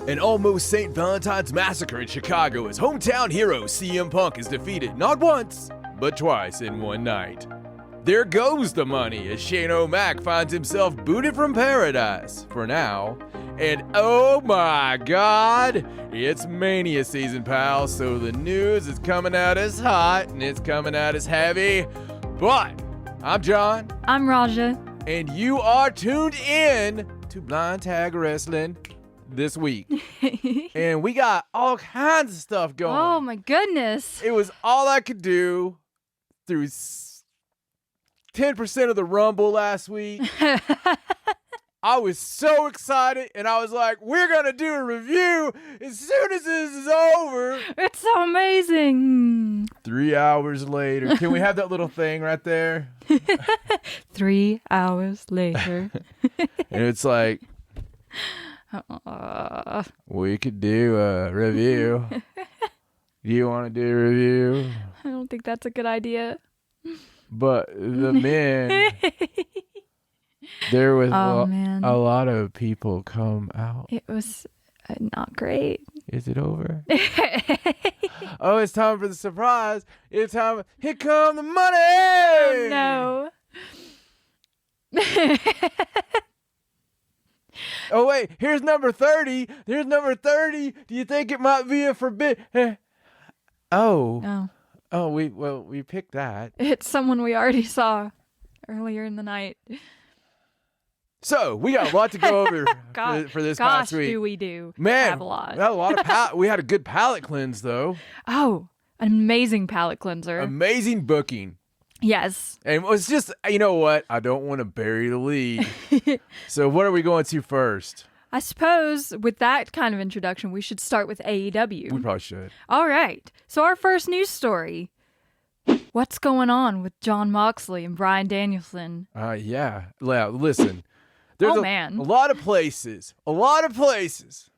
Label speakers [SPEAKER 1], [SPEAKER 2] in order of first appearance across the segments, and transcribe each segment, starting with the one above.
[SPEAKER 1] An almost St. Valentine's massacre in Chicago as hometown hero CM Punk is defeated not once, but twice in one night. There goes the money as Shane O'Mac finds himself booted from paradise for now. And oh my God, it's Mania season, pal, so the news is coming out as hot and it's coming out as heavy. But I'm John.
[SPEAKER 2] I'm Raja.
[SPEAKER 1] And you are tuned in to Blind Tag Wrestling this week. And we got all kinds of stuff going.
[SPEAKER 2] Oh my goodness.
[SPEAKER 1] It was all I could do through 10% of the Rumble last week. I was so excited, and I was like, we're going to do a review as soon as this is over.
[SPEAKER 2] It's so amazing.
[SPEAKER 1] 3 hours later. Can we have that little thing right there?
[SPEAKER 2] 3 hours later.
[SPEAKER 1] And it's like, we could do a review. Do you want to do a review?
[SPEAKER 2] I don't think that's a good idea.
[SPEAKER 1] But the men... There was a lot of people come out.
[SPEAKER 2] It was not great.
[SPEAKER 1] Is it over? Oh, it's time for the surprise. It's time. Here come the money.
[SPEAKER 2] Oh, no.
[SPEAKER 1] Oh, wait. Here's number 30. There's number 30. Do you think it might be a forbidden? Oh, we picked that.
[SPEAKER 2] It's someone we already saw earlier in the night.
[SPEAKER 1] So we got a lot to go over for this past week.
[SPEAKER 2] Do we do?
[SPEAKER 1] Man,
[SPEAKER 2] have a lot.
[SPEAKER 1] We had a lot of we had a good palate cleanse though.
[SPEAKER 2] Oh, an amazing palate cleanser.
[SPEAKER 1] Amazing booking.
[SPEAKER 2] Yes.
[SPEAKER 1] And it was just, you know what? I don't want to bury the lead. So what are we going to first?
[SPEAKER 2] I suppose with that kind of introduction, we should start with AEW.
[SPEAKER 1] We probably should.
[SPEAKER 2] All right. So our first news story. What's going on with Jon Moxley and Bryan Danielson?
[SPEAKER 1] Yeah. Listen. There's a lot of places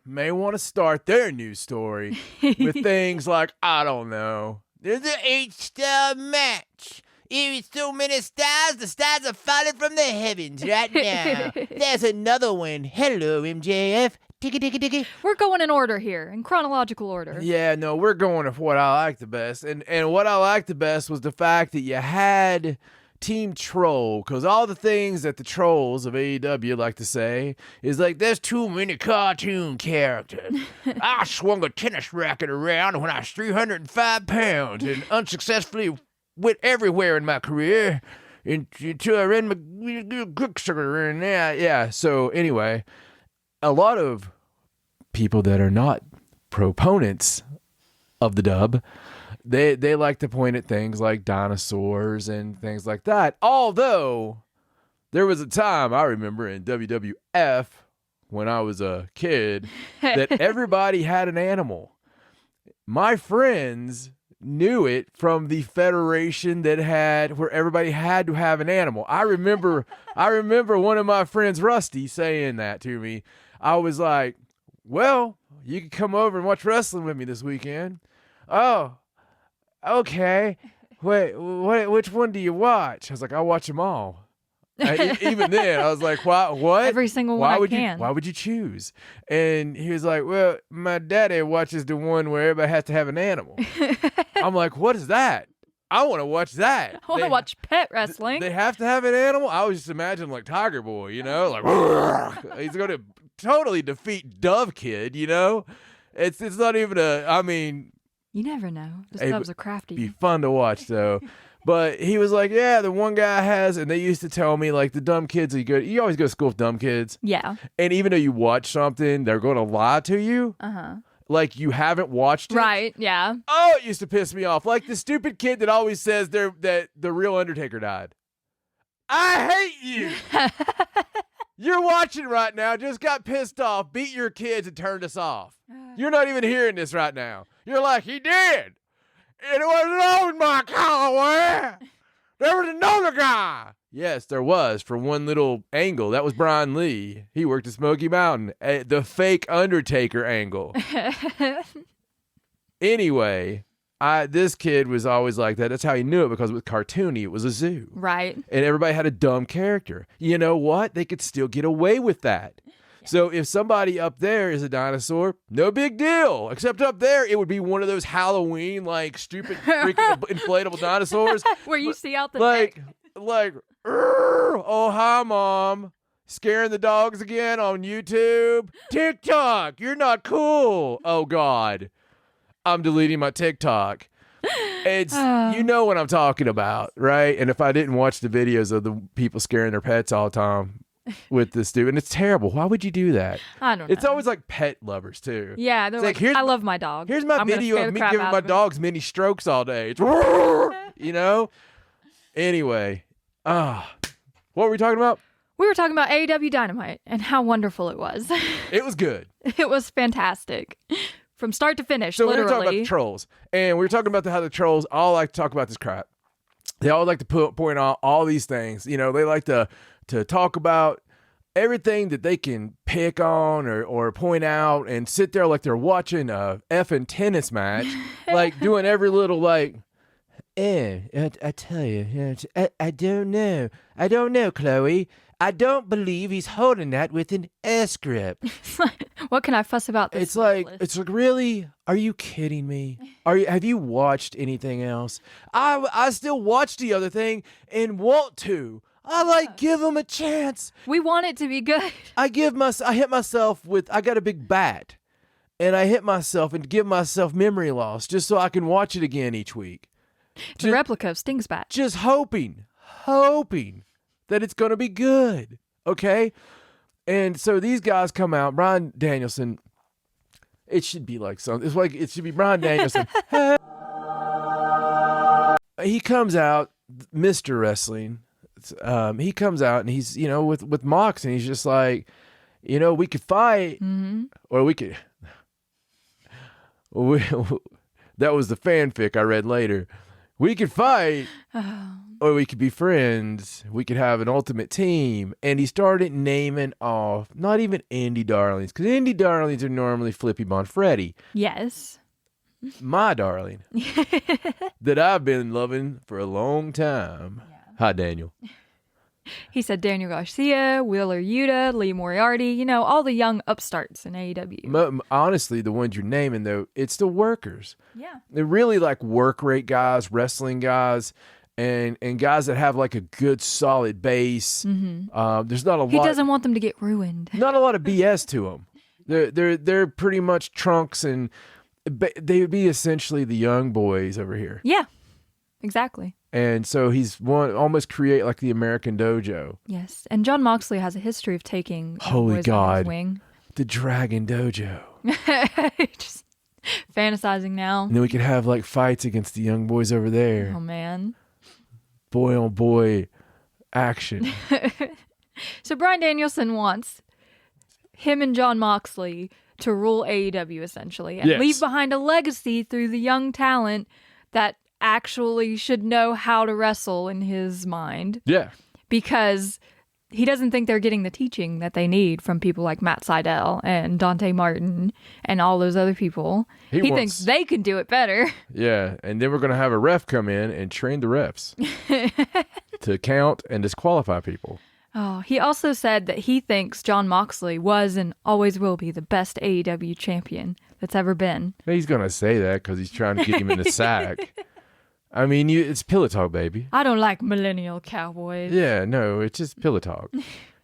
[SPEAKER 1] may want to start their news story with things like, I don't know, there's an 8-star match. Even so many stars, the stars are falling from the heavens right now. There's another one. Hello, MJF. Tiki.
[SPEAKER 2] We're going in order here, in chronological order.
[SPEAKER 1] Yeah, no, we're going with what I like the best. And what I liked the best was the fact that you had Team Troll, because all the things that the trolls of AEW like to say is like, there's too many cartoon characters. I swung a tennis racket around when I was 305 pounds and unsuccessfully went everywhere in my career until I ran my quick sugar. And yeah. So anyway, a lot of people that are not proponents of the dub, they like to point at things like dinosaurs and things like that. Although there was a time I remember in WWF when I was a kid that everybody had an animal. My friends knew it from the federation where everybody had to have an animal. I remember one of my friends, Rusty, saying that to me. I was like, well, you can come over and watch wrestling with me this weekend. Oh, okay. Wait, which one do you watch? I was like, I watch them all. Even then, I was like, what?
[SPEAKER 2] Every single one I can.
[SPEAKER 1] Why would you choose? And he was like, well, my daddy watches the one where everybody has to have an animal. I'm like, what is that? I want to watch that.
[SPEAKER 2] I want to watch pet wrestling.
[SPEAKER 1] They have to have an animal? I was just imagining like Tiger Boy, like, he's going to totally defeat Dove Kid, It's not even
[SPEAKER 2] you never know. Those doves are crafty.
[SPEAKER 1] Be fun to watch, though. But he was like, yeah, the one guy has, and they used to tell me, like, the dumb kids, you always go to school with dumb kids.
[SPEAKER 2] Yeah.
[SPEAKER 1] And even though you watch something, they're going to lie to you. Uh-huh. Like, you haven't watched it.
[SPEAKER 2] Right, yeah.
[SPEAKER 1] Oh, it used to piss me off. Like the stupid kid that always says that the real Undertaker died. I hate you. You're watching right now, just got pissed off, beat your kids, and turned us off. You're not even hearing this right now. You're like, he did. And it wasn't on my collar. There was another guy. Yes, there was, for one little angle. That was Brian Lee. He worked at Smoky Mountain. The fake Undertaker angle. Anyway, this kid was always like that. That's how he knew it, because it was cartoony. It was a zoo.
[SPEAKER 2] Right.
[SPEAKER 1] And everybody had a dumb character. You know what? They could still get away with that. So if somebody up there is a dinosaur, no big deal. Except up there, it would be one of those Halloween, like, stupid freaking inflatable dinosaurs.
[SPEAKER 2] Where you see out the
[SPEAKER 1] neck. Oh, hi, Mom. Scaring the dogs again on YouTube. TikTok, you're not cool. Oh, God. I'm deleting my TikTok. It's you know what I'm talking about, right? And if I didn't watch the videos of the people scaring their pets all the time with this dude, and it's terrible. Why would you do that?
[SPEAKER 2] I don't know.
[SPEAKER 1] It's always like pet lovers too.
[SPEAKER 2] Yeah, they're like, I love my dog.
[SPEAKER 1] Here's my video of me giving my dogs mini strokes all day. It's, you know? Anyway, what were we talking about?
[SPEAKER 2] We were talking about AEW Dynamite and how wonderful it was.
[SPEAKER 1] It was good.
[SPEAKER 2] It was fantastic. From start to finish,
[SPEAKER 1] so
[SPEAKER 2] literally.
[SPEAKER 1] we were talking about the trolls. And we were talking about how the trolls all like to talk about this crap. They all like to point out all these things. You know, they like to talk about everything that they can pick on or point out and sit there like they're watching a effing tennis match. Like doing every little like, I tell you, I don't know. I don't know, Chloe. I don't believe he's holding that with an S grip.
[SPEAKER 2] What can I fuss about this?
[SPEAKER 1] It's like really? Are you kidding me? Have you watched anything else? I still watch the other thing and want to. Give him a chance.
[SPEAKER 2] We want it to be good.
[SPEAKER 1] I hit myself I got a big bat, and I hit myself and give myself memory loss just so I can watch it again each week.
[SPEAKER 2] It's a replica of Sting's bat.
[SPEAKER 1] Just hoping that it's going to be good, okay? And so these guys come out, Bryan Danielson, it should be like something, it's like, it should be Bryan Danielson. He comes out, Mr. Wrestling, he comes out and he's, with Mox, and he's just like, we could fight, or we could, that was the fanfic I read later. We could fight, or we could be friends. We could have an ultimate team. And he started naming off, not even indie darlings, because indie darlings are normally Flippy Bonfreddy.
[SPEAKER 2] Yes.
[SPEAKER 1] My darling, that I've been loving for a long time. Yeah. Hi, Daniel.
[SPEAKER 2] He said Daniel Garcia, Wheeler Yuta, Lee Moriarty, all the young upstarts in AEW.
[SPEAKER 1] Honestly, the ones you're naming, though, it's the workers.
[SPEAKER 2] Yeah.
[SPEAKER 1] They're really like work rate guys, wrestling guys, and guys that have like a good, solid base. Mm-hmm. There's not a lot.
[SPEAKER 2] He doesn't want them to get ruined.
[SPEAKER 1] Not a lot of BS to them. They're pretty much trunks, and they would be essentially the young boys over here.
[SPEAKER 2] Yeah, exactly.
[SPEAKER 1] And so he's almost create like the American Dojo.
[SPEAKER 2] Yes, and Jon Moxley has a history of taking
[SPEAKER 1] Holy
[SPEAKER 2] boys
[SPEAKER 1] God,
[SPEAKER 2] under his wing.
[SPEAKER 1] The Dragon Dojo.
[SPEAKER 2] Just fantasizing now.
[SPEAKER 1] And then we could have like fights against the young boys over there.
[SPEAKER 2] Oh man,
[SPEAKER 1] boy on boy action.
[SPEAKER 2] So Bryan Danielson wants him and Jon Moxley to rule AEW essentially, and leave behind a legacy through the young talent that actually should know how to wrestle in his mind.
[SPEAKER 1] Yeah.
[SPEAKER 2] Because he doesn't think they're getting the teaching that they need from people like Matt Sydal and Dante Martin and all those other people. He thinks they can do it better.
[SPEAKER 1] Yeah, and then we're going to have a ref come in and train the refs to count and disqualify people.
[SPEAKER 2] Oh, he also said that he thinks Jon Moxley was and always will be the best AEW champion that's ever been.
[SPEAKER 1] He's going to say that because he's trying to get him in the sack. I mean, it's pillow talk, baby.
[SPEAKER 2] I don't like millennial cowboys.
[SPEAKER 1] Yeah, no, it's just pillow talk.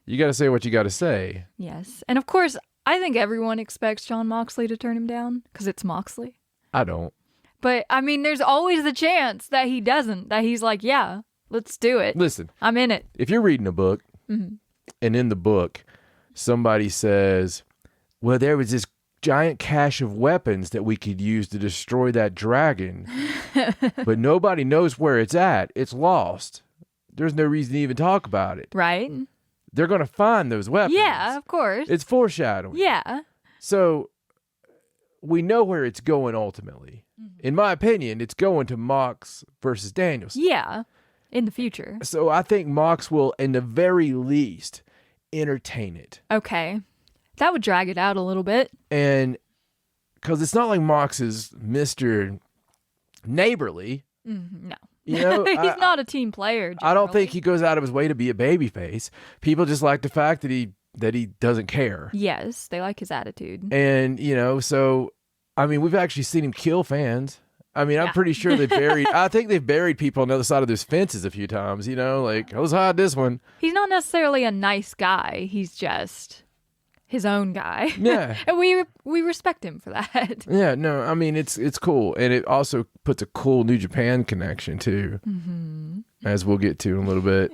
[SPEAKER 1] You got to say what you got to say.
[SPEAKER 2] Yes. And of course, I think everyone expects Jon Moxley to turn him down because it's Moxley.
[SPEAKER 1] I don't.
[SPEAKER 2] But, I mean, there's always the chance that he doesn't, that he's like, yeah, let's do it.
[SPEAKER 1] Listen.
[SPEAKER 2] I'm in it.
[SPEAKER 1] If you're reading a book, and in the book, somebody says, well, there was this giant cache of weapons that we could use to destroy that dragon, but nobody knows where it's at. It's lost. There's no reason to even talk about it.
[SPEAKER 2] Right.
[SPEAKER 1] They're going to find those weapons.
[SPEAKER 2] Yeah, of course.
[SPEAKER 1] It's foreshadowing.
[SPEAKER 2] Yeah.
[SPEAKER 1] So we know where it's going ultimately. In my opinion, it's going to Mox versus Danielson.
[SPEAKER 2] Yeah, in the future.
[SPEAKER 1] So I think Mox will, in the very least, entertain it.
[SPEAKER 2] Okay. That would drag it out a little bit.
[SPEAKER 1] And because it's not like Mox is Mr. Neighborly.
[SPEAKER 2] No.
[SPEAKER 1] You know,
[SPEAKER 2] He's not a team player. Generally.
[SPEAKER 1] I don't think he goes out of his way to be a babyface. People just like the fact that he that he doesn't care.
[SPEAKER 2] Yes, they like his attitude.
[SPEAKER 1] And, so, I mean, we've actually seen him kill fans. I mean, I'm pretty sure I think they've buried people on the other side of those fences a few times, like, let's hide this one.
[SPEAKER 2] He's not necessarily a nice guy. He's just his own guy.
[SPEAKER 1] Yeah.
[SPEAKER 2] And we respect him for that.
[SPEAKER 1] Yeah, no, I mean, it's cool. And it also puts a cool New Japan connection, too, as we'll get to in a little bit.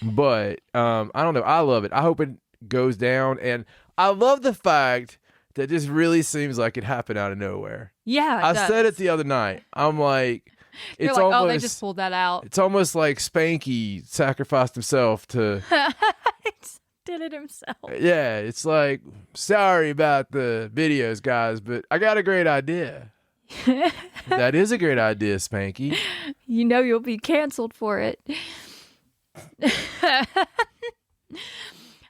[SPEAKER 1] But I don't know. I love it. I hope it goes down. And I love the fact that this really seems like it happened out of nowhere.
[SPEAKER 2] Yeah,
[SPEAKER 1] I said it the other night. I'm like,
[SPEAKER 2] You're like, almost, they just pulled that out.
[SPEAKER 1] It's almost like Spanky sacrificed himself to...
[SPEAKER 2] Did it himself.
[SPEAKER 1] Yeah, it's like, sorry about the videos, guys, but I got a great idea. That is a great idea, Spanky.
[SPEAKER 2] You'll be canceled for it.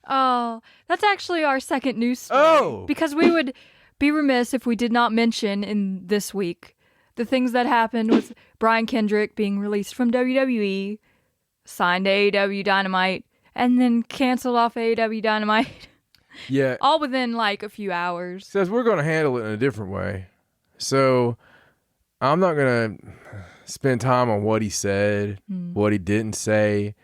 [SPEAKER 2] Oh, that's actually our second news story.
[SPEAKER 1] Oh!
[SPEAKER 2] Because we would be remiss if we did not mention in this week the things that happened with Brian Kendrick being released from WWE, signed to AEW Dynamite, and then canceled off AEW Dynamite.
[SPEAKER 1] Yeah.
[SPEAKER 2] All within like a few hours.
[SPEAKER 1] Says we're going to handle it in a different way. So I'm not going to spend time on what he said, what he didn't say.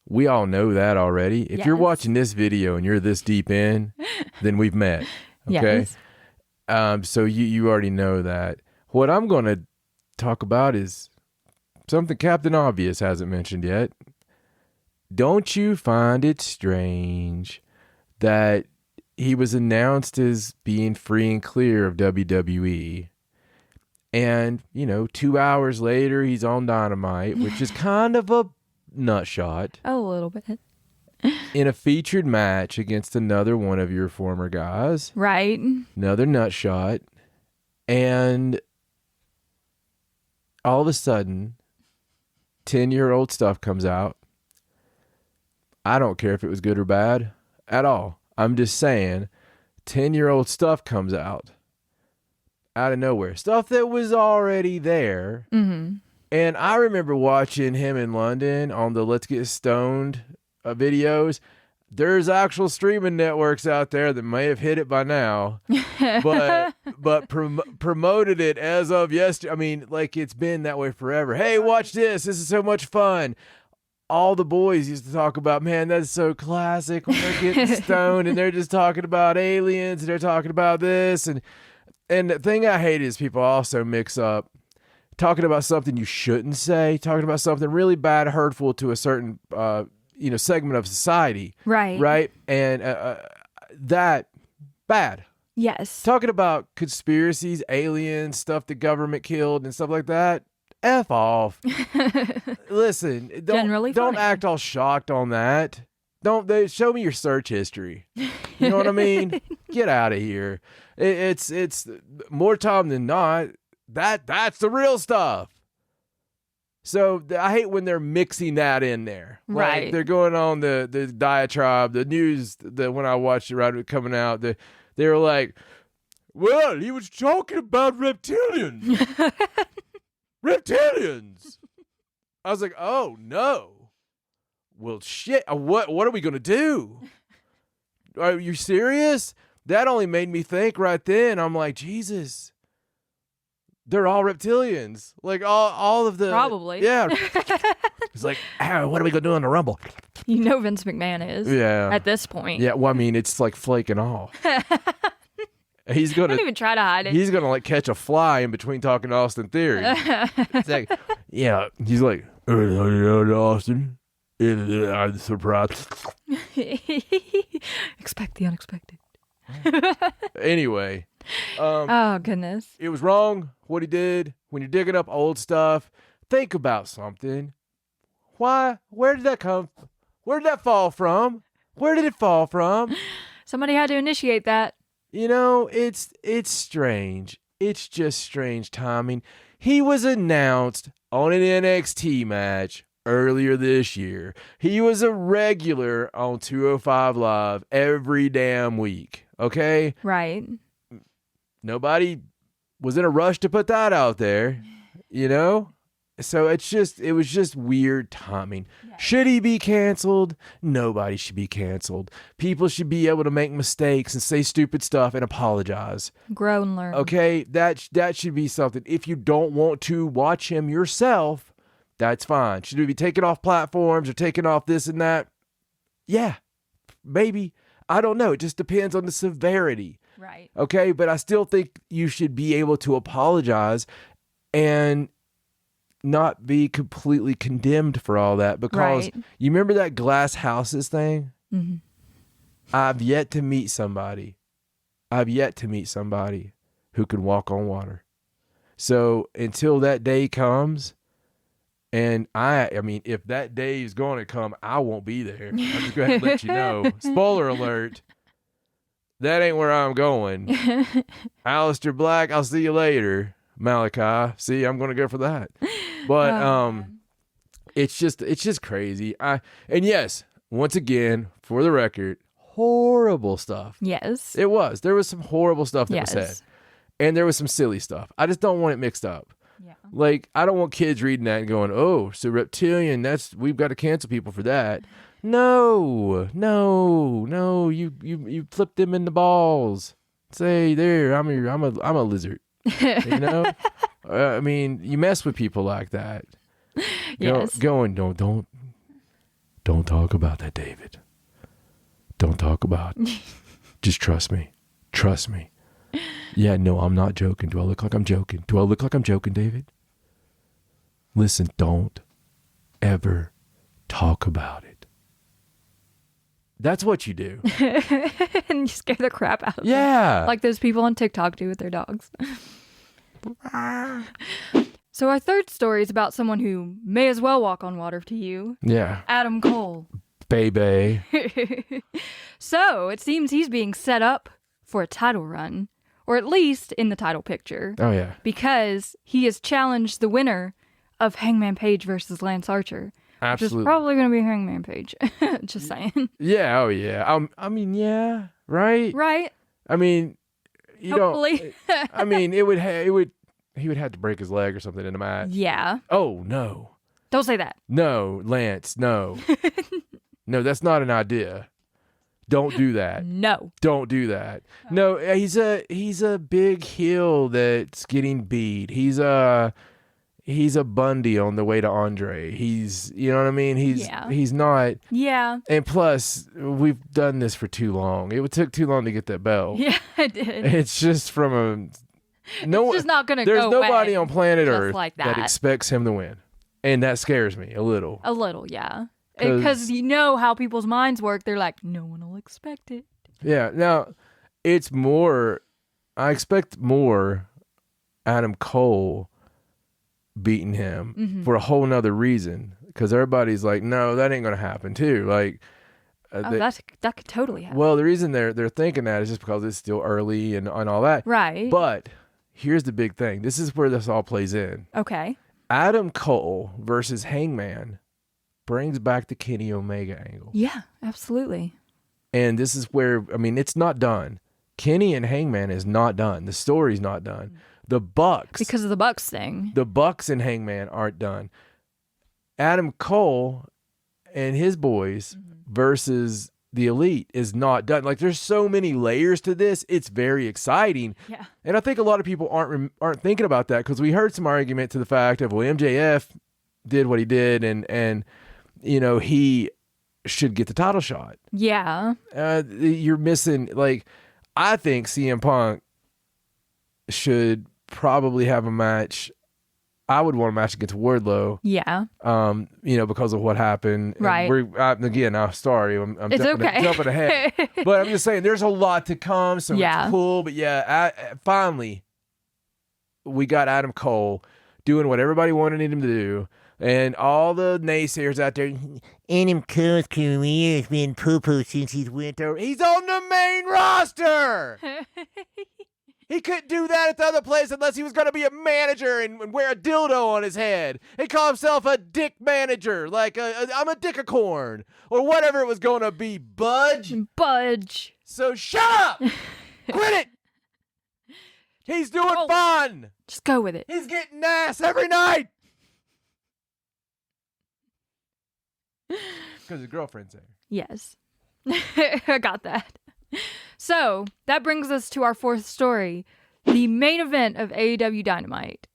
[SPEAKER 1] We all know that already. If you're watching this video and you're this deep in, then we've met. Okay.
[SPEAKER 2] Yes.
[SPEAKER 1] So you already know that. What I'm going to talk about is something Captain Obvious hasn't mentioned yet. Don't you find it strange that he was announced as being free and clear of WWE? And, 2 hours later, he's on Dynamite, which is kind of a nut shot.
[SPEAKER 2] A little bit.
[SPEAKER 1] In a featured match against another one of your former guys.
[SPEAKER 2] Right.
[SPEAKER 1] Another nut shot. And all of a sudden, 10-year-old stuff comes out. I don't care if it was good or bad at all. I'm just saying, 10-year-old stuff comes out of nowhere. Stuff that was already there.
[SPEAKER 2] Mm-hmm.
[SPEAKER 1] And I remember watching him in London on the Let's Get Stoned videos. There's actual streaming networks out there that may have hit it by now, but promoted it as of yesterday. I mean, like it's been that way forever. Hey, watch this. This is so much fun. All the boys used to talk about, man, that's so classic when they're getting stoned and they're just talking about aliens and they're talking about this. And the thing I hate is people also mix up talking about something you shouldn't say, talking about something really bad, hurtful to a certain, segment of society.
[SPEAKER 2] Right.
[SPEAKER 1] Right. And that bad.
[SPEAKER 2] Yes.
[SPEAKER 1] Talking about conspiracies, aliens, stuff the government killed and stuff like that. F off. Listen, don't act all shocked on that. Show me your search history. You know what I mean? Get out of here. It's more time than not. That's the real stuff. So I hate when they're mixing that in there.
[SPEAKER 2] Right.
[SPEAKER 1] Like they're going on the diatribe, the news. When I watched it right coming out, they were like, "Well, he was talking about reptilians." Reptilians. I was like, oh no. Well, shit. What are we gonna do? Are you serious? That only made me think right then. I'm like, Jesus. They're all reptilians. Like all of the
[SPEAKER 2] probably.
[SPEAKER 1] Yeah. It's like, what are we gonna do in the Rumble?
[SPEAKER 2] Vince McMahon is.
[SPEAKER 1] Yeah.
[SPEAKER 2] At this point.
[SPEAKER 1] Yeah. Well, I mean, it's like flaking off. He's gonna
[SPEAKER 2] don't even try to hide it.
[SPEAKER 1] He's gonna like catch a fly in between talking to Austin Theory. It's like, yeah. He's like, Austin, I'm surprised.
[SPEAKER 2] Expect the unexpected.
[SPEAKER 1] Anyway.
[SPEAKER 2] Oh goodness.
[SPEAKER 1] It was wrong what he did. When you're digging up old stuff, think about something. Why? Where did that come from? Where did that fall from? Where did it fall from?
[SPEAKER 2] Somebody had to initiate that.
[SPEAKER 1] It's strange. It's just strange timing. He was announced on an NXT match earlier this year. He was a regular on 205 Live every damn week. Okay?
[SPEAKER 2] Right.
[SPEAKER 1] Nobody was in a rush to put that out there, So it was just weird timing. Yeah. Should he be canceled? Nobody should be canceled. People should be able to make mistakes and say stupid stuff and apologize.
[SPEAKER 2] Grow and learn.
[SPEAKER 1] Okay, that should be something. If you don't want to watch him yourself, that's fine. Should he be taken off platforms or taken off this and that? Yeah, maybe. I don't know. It just depends on the severity.
[SPEAKER 2] Right.
[SPEAKER 1] Okay, but I still think you should be able to apologize and not be completely condemned for all that, because you remember that glass houses thing? Mm-hmm. I've yet to meet somebody who can walk on water. So until that day comes, and I mean, if that day is going to come, I won't be there. I'm just going to let you know. Spoiler alert. That ain't where I'm going. Aleister Black, I'll see you later. Malachi, see, I'm going to go for that. But it's just crazy. And yes, once again, for the record, horrible stuff.
[SPEAKER 2] Yes.
[SPEAKER 1] It was. There was some horrible stuff that was said. And there was some silly stuff. I just don't want it mixed up.
[SPEAKER 2] Yeah.
[SPEAKER 1] Like, I don't want kids reading that and going, "Oh, so reptilian, we've got to cancel people for that." No, you flipped them in the balls. Say, there, I'm a lizard. You know? I mean, you mess with people like that.
[SPEAKER 2] Yes.
[SPEAKER 1] Don't talk about that, David. Don't talk about it. Just trust me. Trust me. Yeah, no, I'm not joking. Do I look like I'm joking? David? Listen, don't ever talk about it. That's what you do.
[SPEAKER 2] And you scare the crap out of them.
[SPEAKER 1] Yeah.
[SPEAKER 2] Like those people on TikTok do with their dogs. So our third story is about someone who may as well walk on water to you.
[SPEAKER 1] Yeah.
[SPEAKER 2] Adam Cole.
[SPEAKER 1] Baby.
[SPEAKER 2] So it seems he's being set up for a title run, or at least in the title picture.
[SPEAKER 1] Oh, yeah.
[SPEAKER 2] Because he has challenged the winner of Hangman Page versus Lance Archer.
[SPEAKER 1] Absolutely.
[SPEAKER 2] Which is probably going to be Hangman Page. Just saying.
[SPEAKER 1] Yeah. Oh, yeah. I mean, yeah. Right?
[SPEAKER 2] Right.
[SPEAKER 1] I mean,
[SPEAKER 2] Hopefully.
[SPEAKER 1] I mean, he would have to break his leg or something in the match.
[SPEAKER 2] Yeah.
[SPEAKER 1] Oh, no.
[SPEAKER 2] Don't say that.
[SPEAKER 1] No, Lance, no. No, that's not an idea. Don't do that.
[SPEAKER 2] No.
[SPEAKER 1] Don't do that. No, he's a big heel that's getting beat. He's a Bundy on the way to Andre. You know what I mean? He's not.
[SPEAKER 2] Yeah.
[SPEAKER 1] And plus, we've done this for too long. It took too long to get that belt.
[SPEAKER 2] Yeah, it did.
[SPEAKER 1] It's just from a
[SPEAKER 2] it's just not gonna
[SPEAKER 1] there's
[SPEAKER 2] go
[SPEAKER 1] nobody
[SPEAKER 2] away
[SPEAKER 1] on planet
[SPEAKER 2] just
[SPEAKER 1] Earth
[SPEAKER 2] like
[SPEAKER 1] that expects him to win. And that scares me a little.
[SPEAKER 2] A little, yeah. Because you know how people's minds work. They're like, no one will expect it.
[SPEAKER 1] Yeah. Now, it's more, I expect more Adam Cole beating him for a whole nother reason. Because everybody's like, no, that ain't going to happen too. Like,
[SPEAKER 2] that could totally happen.
[SPEAKER 1] Well, the reason they're thinking that is just because it's still early and all that.
[SPEAKER 2] Right.
[SPEAKER 1] But here's the big thing. This is where this all plays in.
[SPEAKER 2] Okay.
[SPEAKER 1] Adam Cole versus Hangman brings back the Kenny Omega angle.
[SPEAKER 2] Yeah, absolutely.
[SPEAKER 1] And this is where, I mean, it's not done. Kenny and Hangman is not done. The story's not done. The Bucks.
[SPEAKER 2] Because of the Bucks thing.
[SPEAKER 1] The Bucks and Hangman aren't done. Adam Cole and his boys versus the Elite is not done. Like, there's so many layers to this. It's very exciting.
[SPEAKER 2] Yeah.
[SPEAKER 1] And I think a lot of people aren't thinking about that, because we heard some argument to the fact of, well, MJF did what he did, and you know, he should get the title shot.
[SPEAKER 2] Yeah.
[SPEAKER 1] You're missing, like, I think CM Punk should probably have a match. I would want a match against Wardlow.
[SPEAKER 2] Yeah.
[SPEAKER 1] You know, because of what happened.
[SPEAKER 2] Right.
[SPEAKER 1] Again, I'm sorry. I'm
[SPEAKER 2] it's
[SPEAKER 1] jumping ahead. But I'm just saying, there's a lot to come, so it's cool. But yeah, finally, we got Adam Cole doing what everybody wanted him to do. And all the naysayers out there, Adam Cole's career has been poo-poo since he's went over. He's on the main roster! He couldn't do that at the other place unless he was going to be a manager and wear a dildo on his head. He called himself a dick manager, like I'm a dickacorn, or whatever it was going to be. Budge. So shut up! Quit it! He's doing fun!
[SPEAKER 2] Just go with it.
[SPEAKER 1] He's getting ass every night! Because his girlfriend's there.
[SPEAKER 2] Yes. I got that. So, that brings us to our fourth story. The main event of AEW Dynamite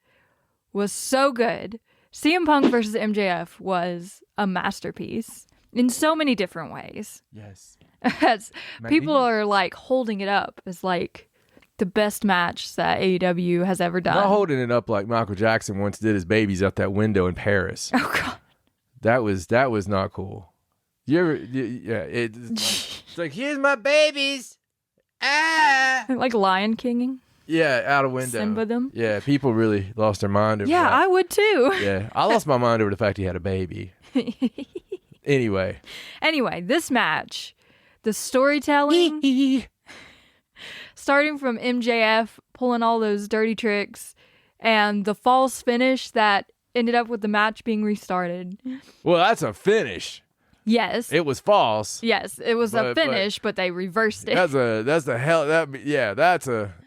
[SPEAKER 2] was so good. CM Punk versus MJF was a masterpiece in so many different ways.
[SPEAKER 1] Yes.
[SPEAKER 2] As people are like holding it up as like the best match that AEW has ever done.
[SPEAKER 1] Not holding it up like Michael Jackson once did his babies out that window in Paris.
[SPEAKER 2] Oh God.
[SPEAKER 1] That was not cool. It's like, here's my babies. Ah.
[SPEAKER 2] Like Lion Kinging.
[SPEAKER 1] Yeah, out a window.
[SPEAKER 2] Simba them.
[SPEAKER 1] Yeah, people really lost their mind over that.
[SPEAKER 2] I would too.
[SPEAKER 1] Yeah, I lost my mind over the fact he had a baby. Anyway,
[SPEAKER 2] this match, the storytelling, starting from MJF pulling all those dirty tricks and the false finish that ended up with the match being restarted.
[SPEAKER 1] Well, that's a finish.
[SPEAKER 2] Yes.
[SPEAKER 1] It was false.
[SPEAKER 2] Yes, it was a finish, but they reversed it.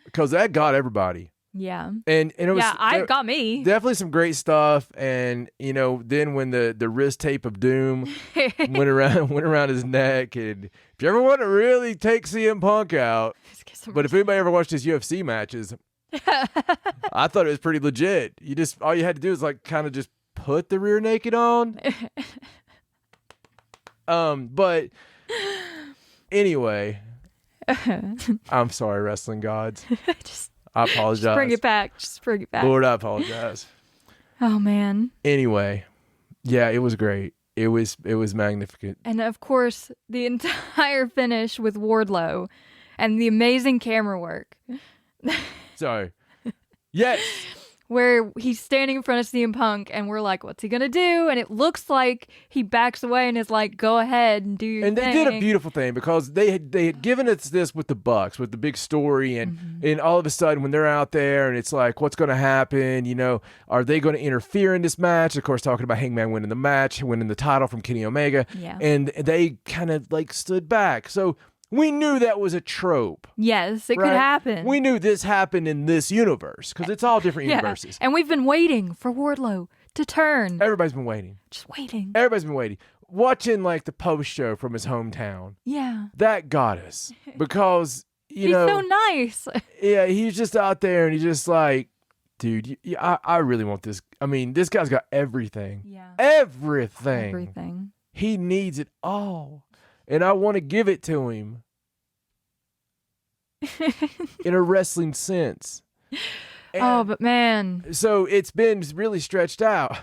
[SPEAKER 1] Because that got everybody.
[SPEAKER 2] Yeah.
[SPEAKER 1] And it was
[SPEAKER 2] it got me.
[SPEAKER 1] Definitely some great stuff. And then when the wrist tape of doom went around his neck, and if you ever want to really take CM Punk out, but if anybody ever watched his UFC matches, I thought it was pretty legit. All you had to do is like kind of just put the rear naked on. But anyway, I'm sorry, wrestling gods. I apologize.
[SPEAKER 2] Just bring it back.
[SPEAKER 1] Lord, I apologize.
[SPEAKER 2] Oh man.
[SPEAKER 1] Anyway, yeah, it was great. It was magnificent.
[SPEAKER 2] And of course, the entire finish with Wardlow and the amazing camera work.
[SPEAKER 1] Sorry. Yes.
[SPEAKER 2] Where he's standing in front of CM Punk and we're like, what's he going to do? And it looks like he backs away and is like, go ahead and do your thing.
[SPEAKER 1] And they did a beautiful thing because they had given us this with the Bucks, with the big story. And all of a sudden when they're out there and it's like, what's going to happen? Are they going to interfere in this match? Of course, talking about Hangman winning the match, winning the title from Kenny Omega.
[SPEAKER 2] Yeah.
[SPEAKER 1] And they kind of like stood back. So we knew that was a trope.
[SPEAKER 2] Yes, it could happen.
[SPEAKER 1] We knew this happened in this universe because it's all different universes.
[SPEAKER 2] And we've been waiting for Wardlow to turn.
[SPEAKER 1] Everybody's been waiting.
[SPEAKER 2] Just waiting.
[SPEAKER 1] Everybody's been waiting. Watching like the post show from his hometown.
[SPEAKER 2] Yeah.
[SPEAKER 1] That got us because,
[SPEAKER 2] he's so nice.
[SPEAKER 1] Yeah, he's just out there and he's just like, dude, I really want this. I mean, this guy's got everything.
[SPEAKER 2] Yeah.
[SPEAKER 1] Everything. He needs it all. And I want to give it to him in a wrestling sense. And
[SPEAKER 2] but man.
[SPEAKER 1] so it's been really stretched out.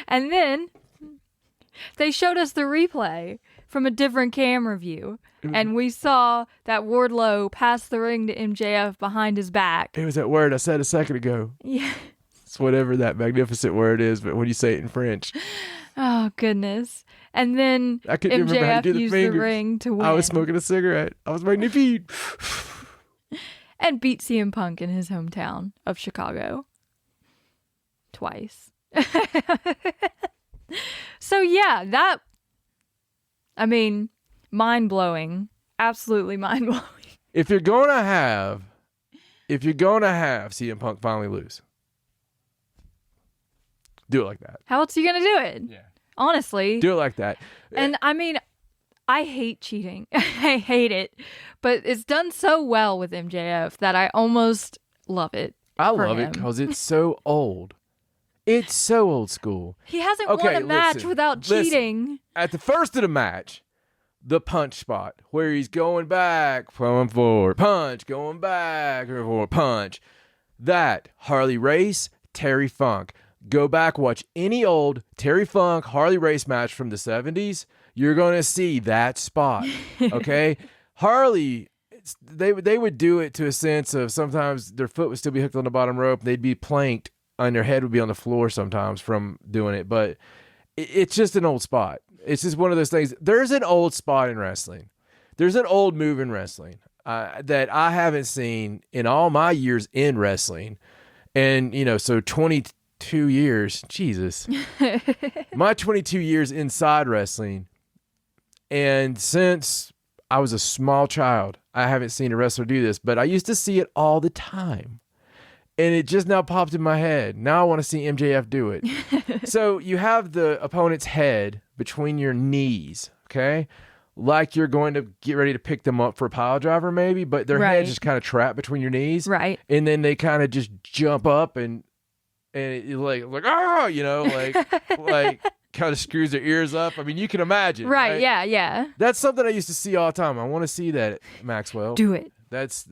[SPEAKER 2] And then they showed us the replay from a different camera view. And we saw that Wardlow pass the ring to MJF behind his back.
[SPEAKER 1] It was that word I said a second ago.
[SPEAKER 2] Yeah.
[SPEAKER 1] It's whatever that magnificent word is, but when you say it in French.
[SPEAKER 2] Oh, goodness. And then
[SPEAKER 1] I couldn't remember how to do
[SPEAKER 2] MJF used
[SPEAKER 1] fingers.
[SPEAKER 2] the ring to win.
[SPEAKER 1] I was smoking a cigarette. I was magnifique.
[SPEAKER 2] And beat CM Punk in his hometown of Chicago. Twice. So yeah, mind-blowing. Absolutely mind-blowing.
[SPEAKER 1] If you're gonna have CM Punk finally lose, do it like that.
[SPEAKER 2] How else are you gonna do it?
[SPEAKER 1] Yeah.
[SPEAKER 2] Honestly.
[SPEAKER 1] Do it like that.
[SPEAKER 2] And I hate cheating. I hate it. But it's done so well with MJF that I almost love it.
[SPEAKER 1] I love it because it's so old. It's so old school.
[SPEAKER 2] He hasn't won a match without cheating.
[SPEAKER 1] At the first of the match, the punch spot where he's going back, going forward, punch, going back, forward, punch. That Harley Race, Terry Funk. Go back, watch any old Terry Funk, Harley Race match from the 70s. You're going to see that spot, okay? Harley, they would do it to a sense of sometimes their foot would still be hooked on the bottom rope. They'd be planked and their head would be on the floor sometimes from doing it. But it's just an old spot. It's just one of those things. There's an old spot in wrestling. There's an old move in wrestling that I haven't seen in all my years in wrestling. And, so 22 years, Jesus. My 22 years inside wrestling. And since I was a small child, I haven't seen a wrestler do this, but I used to see it all the time. And it just now popped in my head. Now I want to see MJF do it. So you have the opponent's head between your knees, okay? Like you're going to get ready to pick them up for a pile driver maybe, but their head's just kind of trapped between your knees.
[SPEAKER 2] Right.
[SPEAKER 1] And then they kind of just jump up and it like ah, like kind of screws their ears up. I mean, you can imagine.
[SPEAKER 2] Right, yeah.
[SPEAKER 1] That's something I used to see all the time. I want to see that, Maxwell.
[SPEAKER 2] Do it.
[SPEAKER 1] That's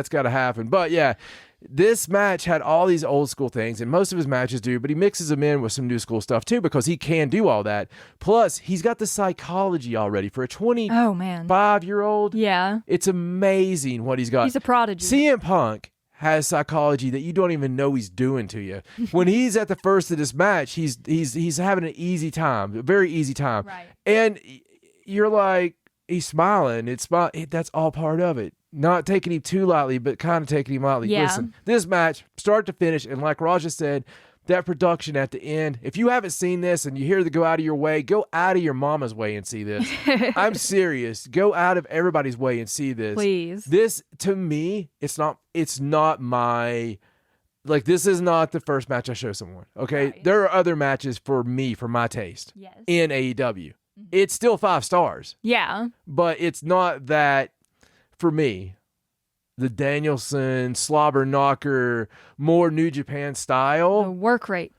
[SPEAKER 1] got to happen. But yeah, this match had all these old school things, and most of his matches do, but he mixes them in with some new school stuff too because he can do all that. Plus, he's got the psychology already for a 25-year-old.
[SPEAKER 2] Yeah.
[SPEAKER 1] It's amazing what he's got.
[SPEAKER 2] He's a prodigy.
[SPEAKER 1] CM Punk has psychology that you don't even know he's doing to you. When he's at the first of this match, he's having an easy time, a very easy time.
[SPEAKER 2] Right.
[SPEAKER 1] And you're like, he's smiling. That's all part of it. Not taking him too lightly, but kind of taking him lightly.
[SPEAKER 2] Yeah.
[SPEAKER 1] Listen, this match, start to finish, and like Raja said, that production at the end, if you haven't seen this and you hear the go out of your way, go out of your mama's way and see this. I'm serious. Go out of everybody's way and see this.
[SPEAKER 2] Please.
[SPEAKER 1] This, to me, it's not my, like, this is not the first match I show someone, okay?
[SPEAKER 2] Right.
[SPEAKER 1] There are other matches for me, for my taste, in AEW. Mm-hmm. It's still 5 stars.
[SPEAKER 2] Yeah.
[SPEAKER 1] But it's not that, for me, the Danielson, slobber knocker, more New Japan style.
[SPEAKER 2] The work rate.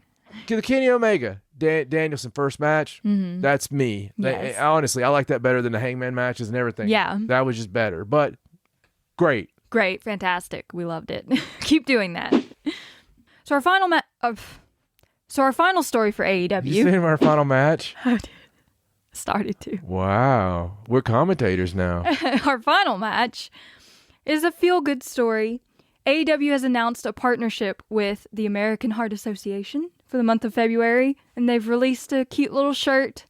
[SPEAKER 1] The Kenny Omega, Danielson first match, that's me.
[SPEAKER 2] Yes.
[SPEAKER 1] Honestly, I like that better than the Hangman matches and everything.
[SPEAKER 2] Yeah.
[SPEAKER 1] That was just better, but great.
[SPEAKER 2] Great, fantastic. We loved it. Keep doing that. So our final story for AEW.
[SPEAKER 1] You seen our final match?
[SPEAKER 2] I did. Started to.
[SPEAKER 1] Wow. We're commentators now.
[SPEAKER 2] Our final match is a feel-good story. AEW has announced a partnership with the American Heart Association for the month of February, and they've released a cute little shirt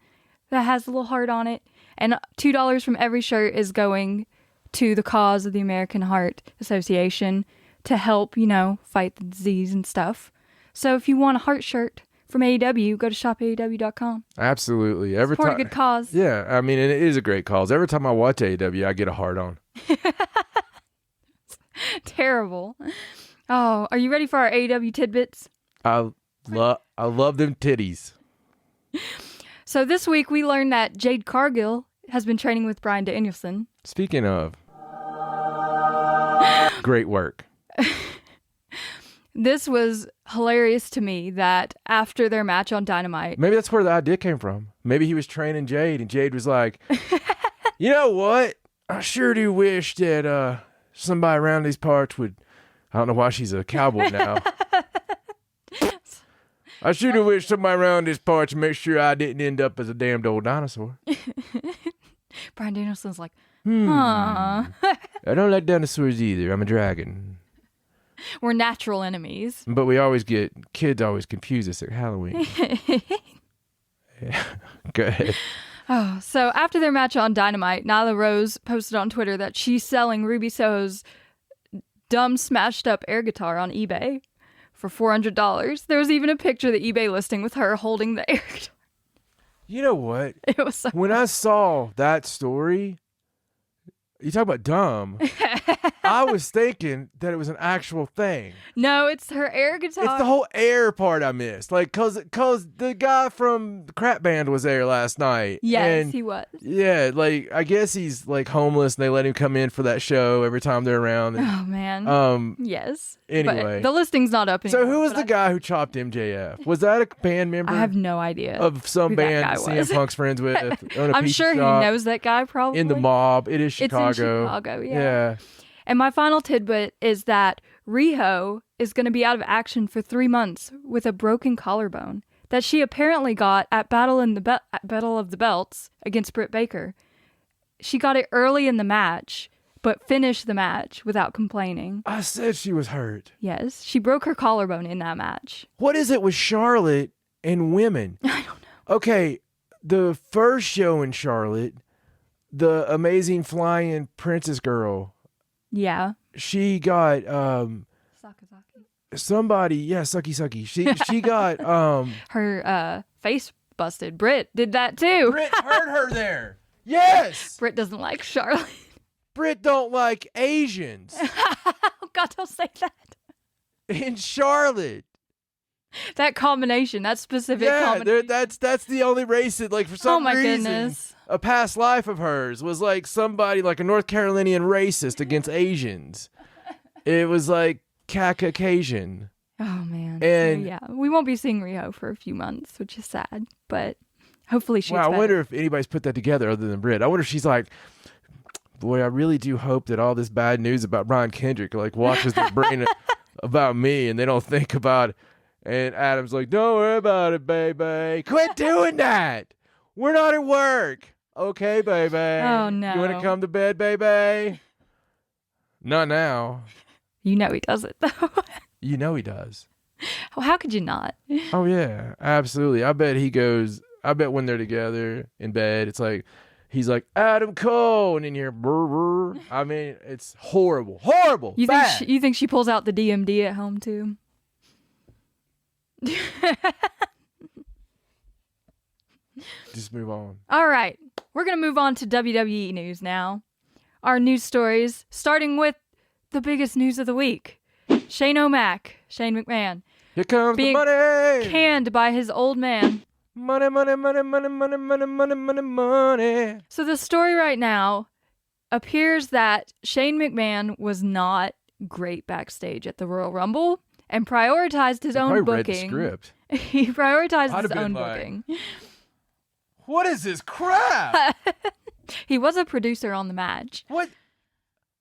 [SPEAKER 2] that has a little heart on it, and $2 from every shirt is going to the cause of the American Heart Association to help, fight the disease and stuff. So if you want a heart shirt from AEW, go to shopaew.com.
[SPEAKER 1] Absolutely.
[SPEAKER 2] Support a good cause.
[SPEAKER 1] Yeah, I mean, and it is a great cause. Every time I watch AEW, I get a heart on.
[SPEAKER 2] Terrible. Oh, are you ready for our AEW tidbits?
[SPEAKER 1] I love them titties.
[SPEAKER 2] So this week we learned that Jade Cargill has been training with Bryan Danielson.
[SPEAKER 1] Speaking of, great work.
[SPEAKER 2] This was hilarious to me that after their match on Dynamite...
[SPEAKER 1] Maybe that's where the idea came from. Maybe he was training Jade, and Jade was like, you know what? I sure do wish that somebody around these parts would... I don't know why she's a cowboy now. I sure do wish somebody around these parts would make sure I didn't end up as a damned old dinosaur.
[SPEAKER 2] Bryan Danielson's like, huh.
[SPEAKER 1] I don't like dinosaurs either. I'm a dragon.
[SPEAKER 2] We're natural enemies.
[SPEAKER 1] But kids always confuse us at Halloween. Yeah. Go ahead.
[SPEAKER 2] Oh, so after their match on Dynamite, Nyla Rose posted on Twitter that she's selling Ruby Soho's dumb smashed up air guitar on eBay for $400. There was even a picture of the eBay listing with her holding the air guitar.
[SPEAKER 1] You know what?
[SPEAKER 2] It was so
[SPEAKER 1] when I saw that story, you talk about dumb. I was thinking that it was an actual thing.
[SPEAKER 2] No, it's her air guitar.
[SPEAKER 1] It's the whole air part I missed. Like, cause the guy from the Crap Band was there last night.
[SPEAKER 2] Yes, he was.
[SPEAKER 1] Yeah, like, I guess he's like homeless and they let him come in for that show every time they're around. And,
[SPEAKER 2] oh, man. Yes.
[SPEAKER 1] Anyway.
[SPEAKER 2] But the listing's not up anymore.
[SPEAKER 1] So who was the guy who chopped MJF? Was that a band member?
[SPEAKER 2] I have no idea.
[SPEAKER 1] Of some band that CM Punk's friends with.
[SPEAKER 2] I'm sure he knows that guy probably.
[SPEAKER 1] In the Mob. It is Chicago.
[SPEAKER 2] It's in Chicago, yeah. And my final tidbit is that Riho is going to be out of action for 3 months with a broken collarbone that she apparently got at Battle of the Belts against Britt Baker. She got it early in the match, but finished the match without complaining.
[SPEAKER 1] I said she was hurt.
[SPEAKER 2] Yes, she broke her collarbone in that match.
[SPEAKER 1] What is it with Charlotte and women?
[SPEAKER 2] I don't know.
[SPEAKER 1] Okay, the first show in Charlotte, the amazing flying princess girl.
[SPEAKER 2] Yeah.
[SPEAKER 1] She got
[SPEAKER 2] Sakazaki.
[SPEAKER 1] Somebody, Sucky. She got
[SPEAKER 2] her face busted. Britt did that too.
[SPEAKER 1] Britt hurt her there. Yes.
[SPEAKER 2] Britt doesn't like Charlotte.
[SPEAKER 1] Britt don't like Asians.
[SPEAKER 2] Oh God, don't say that.
[SPEAKER 1] in Charlotte.
[SPEAKER 2] That combination, that specific combination.
[SPEAKER 1] That's the only race that, like, for some reason,
[SPEAKER 2] goodness.
[SPEAKER 1] a past life of hers was like somebody, like a North Carolinian racist against Asians. It was like Caucasian.
[SPEAKER 2] Oh, man.
[SPEAKER 1] And
[SPEAKER 2] so, yeah, we won't be seeing Riho for a few months, which is sad, but hopefully she's
[SPEAKER 1] Wow, I
[SPEAKER 2] better.
[SPEAKER 1] wonder if anybody's put that together other than Britt. I wonder if she's like, boy, I really do hope that all this bad news about Brian Kendrick, like, washes their brain about me and they don't think about it. And Adam's like, don't worry about it, baby. Quit doing that. We're not at work. Okay, baby.
[SPEAKER 2] Oh, no.
[SPEAKER 1] You want to come to bed, baby? Not now.
[SPEAKER 2] You know he does it, though.
[SPEAKER 1] You know he does.
[SPEAKER 2] Well, how could you not?
[SPEAKER 1] Oh, yeah, absolutely. I bet when they're together in bed, it's like, he's like, Adam Cole, and in here, brr, brr. I mean, it's horrible. Horrible.
[SPEAKER 2] You think she pulls out the DMD at home, too?
[SPEAKER 1] Just move on.
[SPEAKER 2] All right. We're going to move on to WWE news now. Our news stories, starting with the biggest news of the week. Shane McMahon.
[SPEAKER 1] Here comes the
[SPEAKER 2] being
[SPEAKER 1] money.
[SPEAKER 2] Canned by his old man.
[SPEAKER 1] Money, money, money, money, money, money, money, money, money.
[SPEAKER 2] So the story right now appears that Shane McMahon was not great backstage at the Royal Rumble and prioritized his own booking.
[SPEAKER 1] Read the script.
[SPEAKER 2] He prioritized
[SPEAKER 1] I'd
[SPEAKER 2] his
[SPEAKER 1] have
[SPEAKER 2] own
[SPEAKER 1] been like,
[SPEAKER 2] booking.
[SPEAKER 1] What is this crap?
[SPEAKER 2] He was a producer on the match.
[SPEAKER 1] What?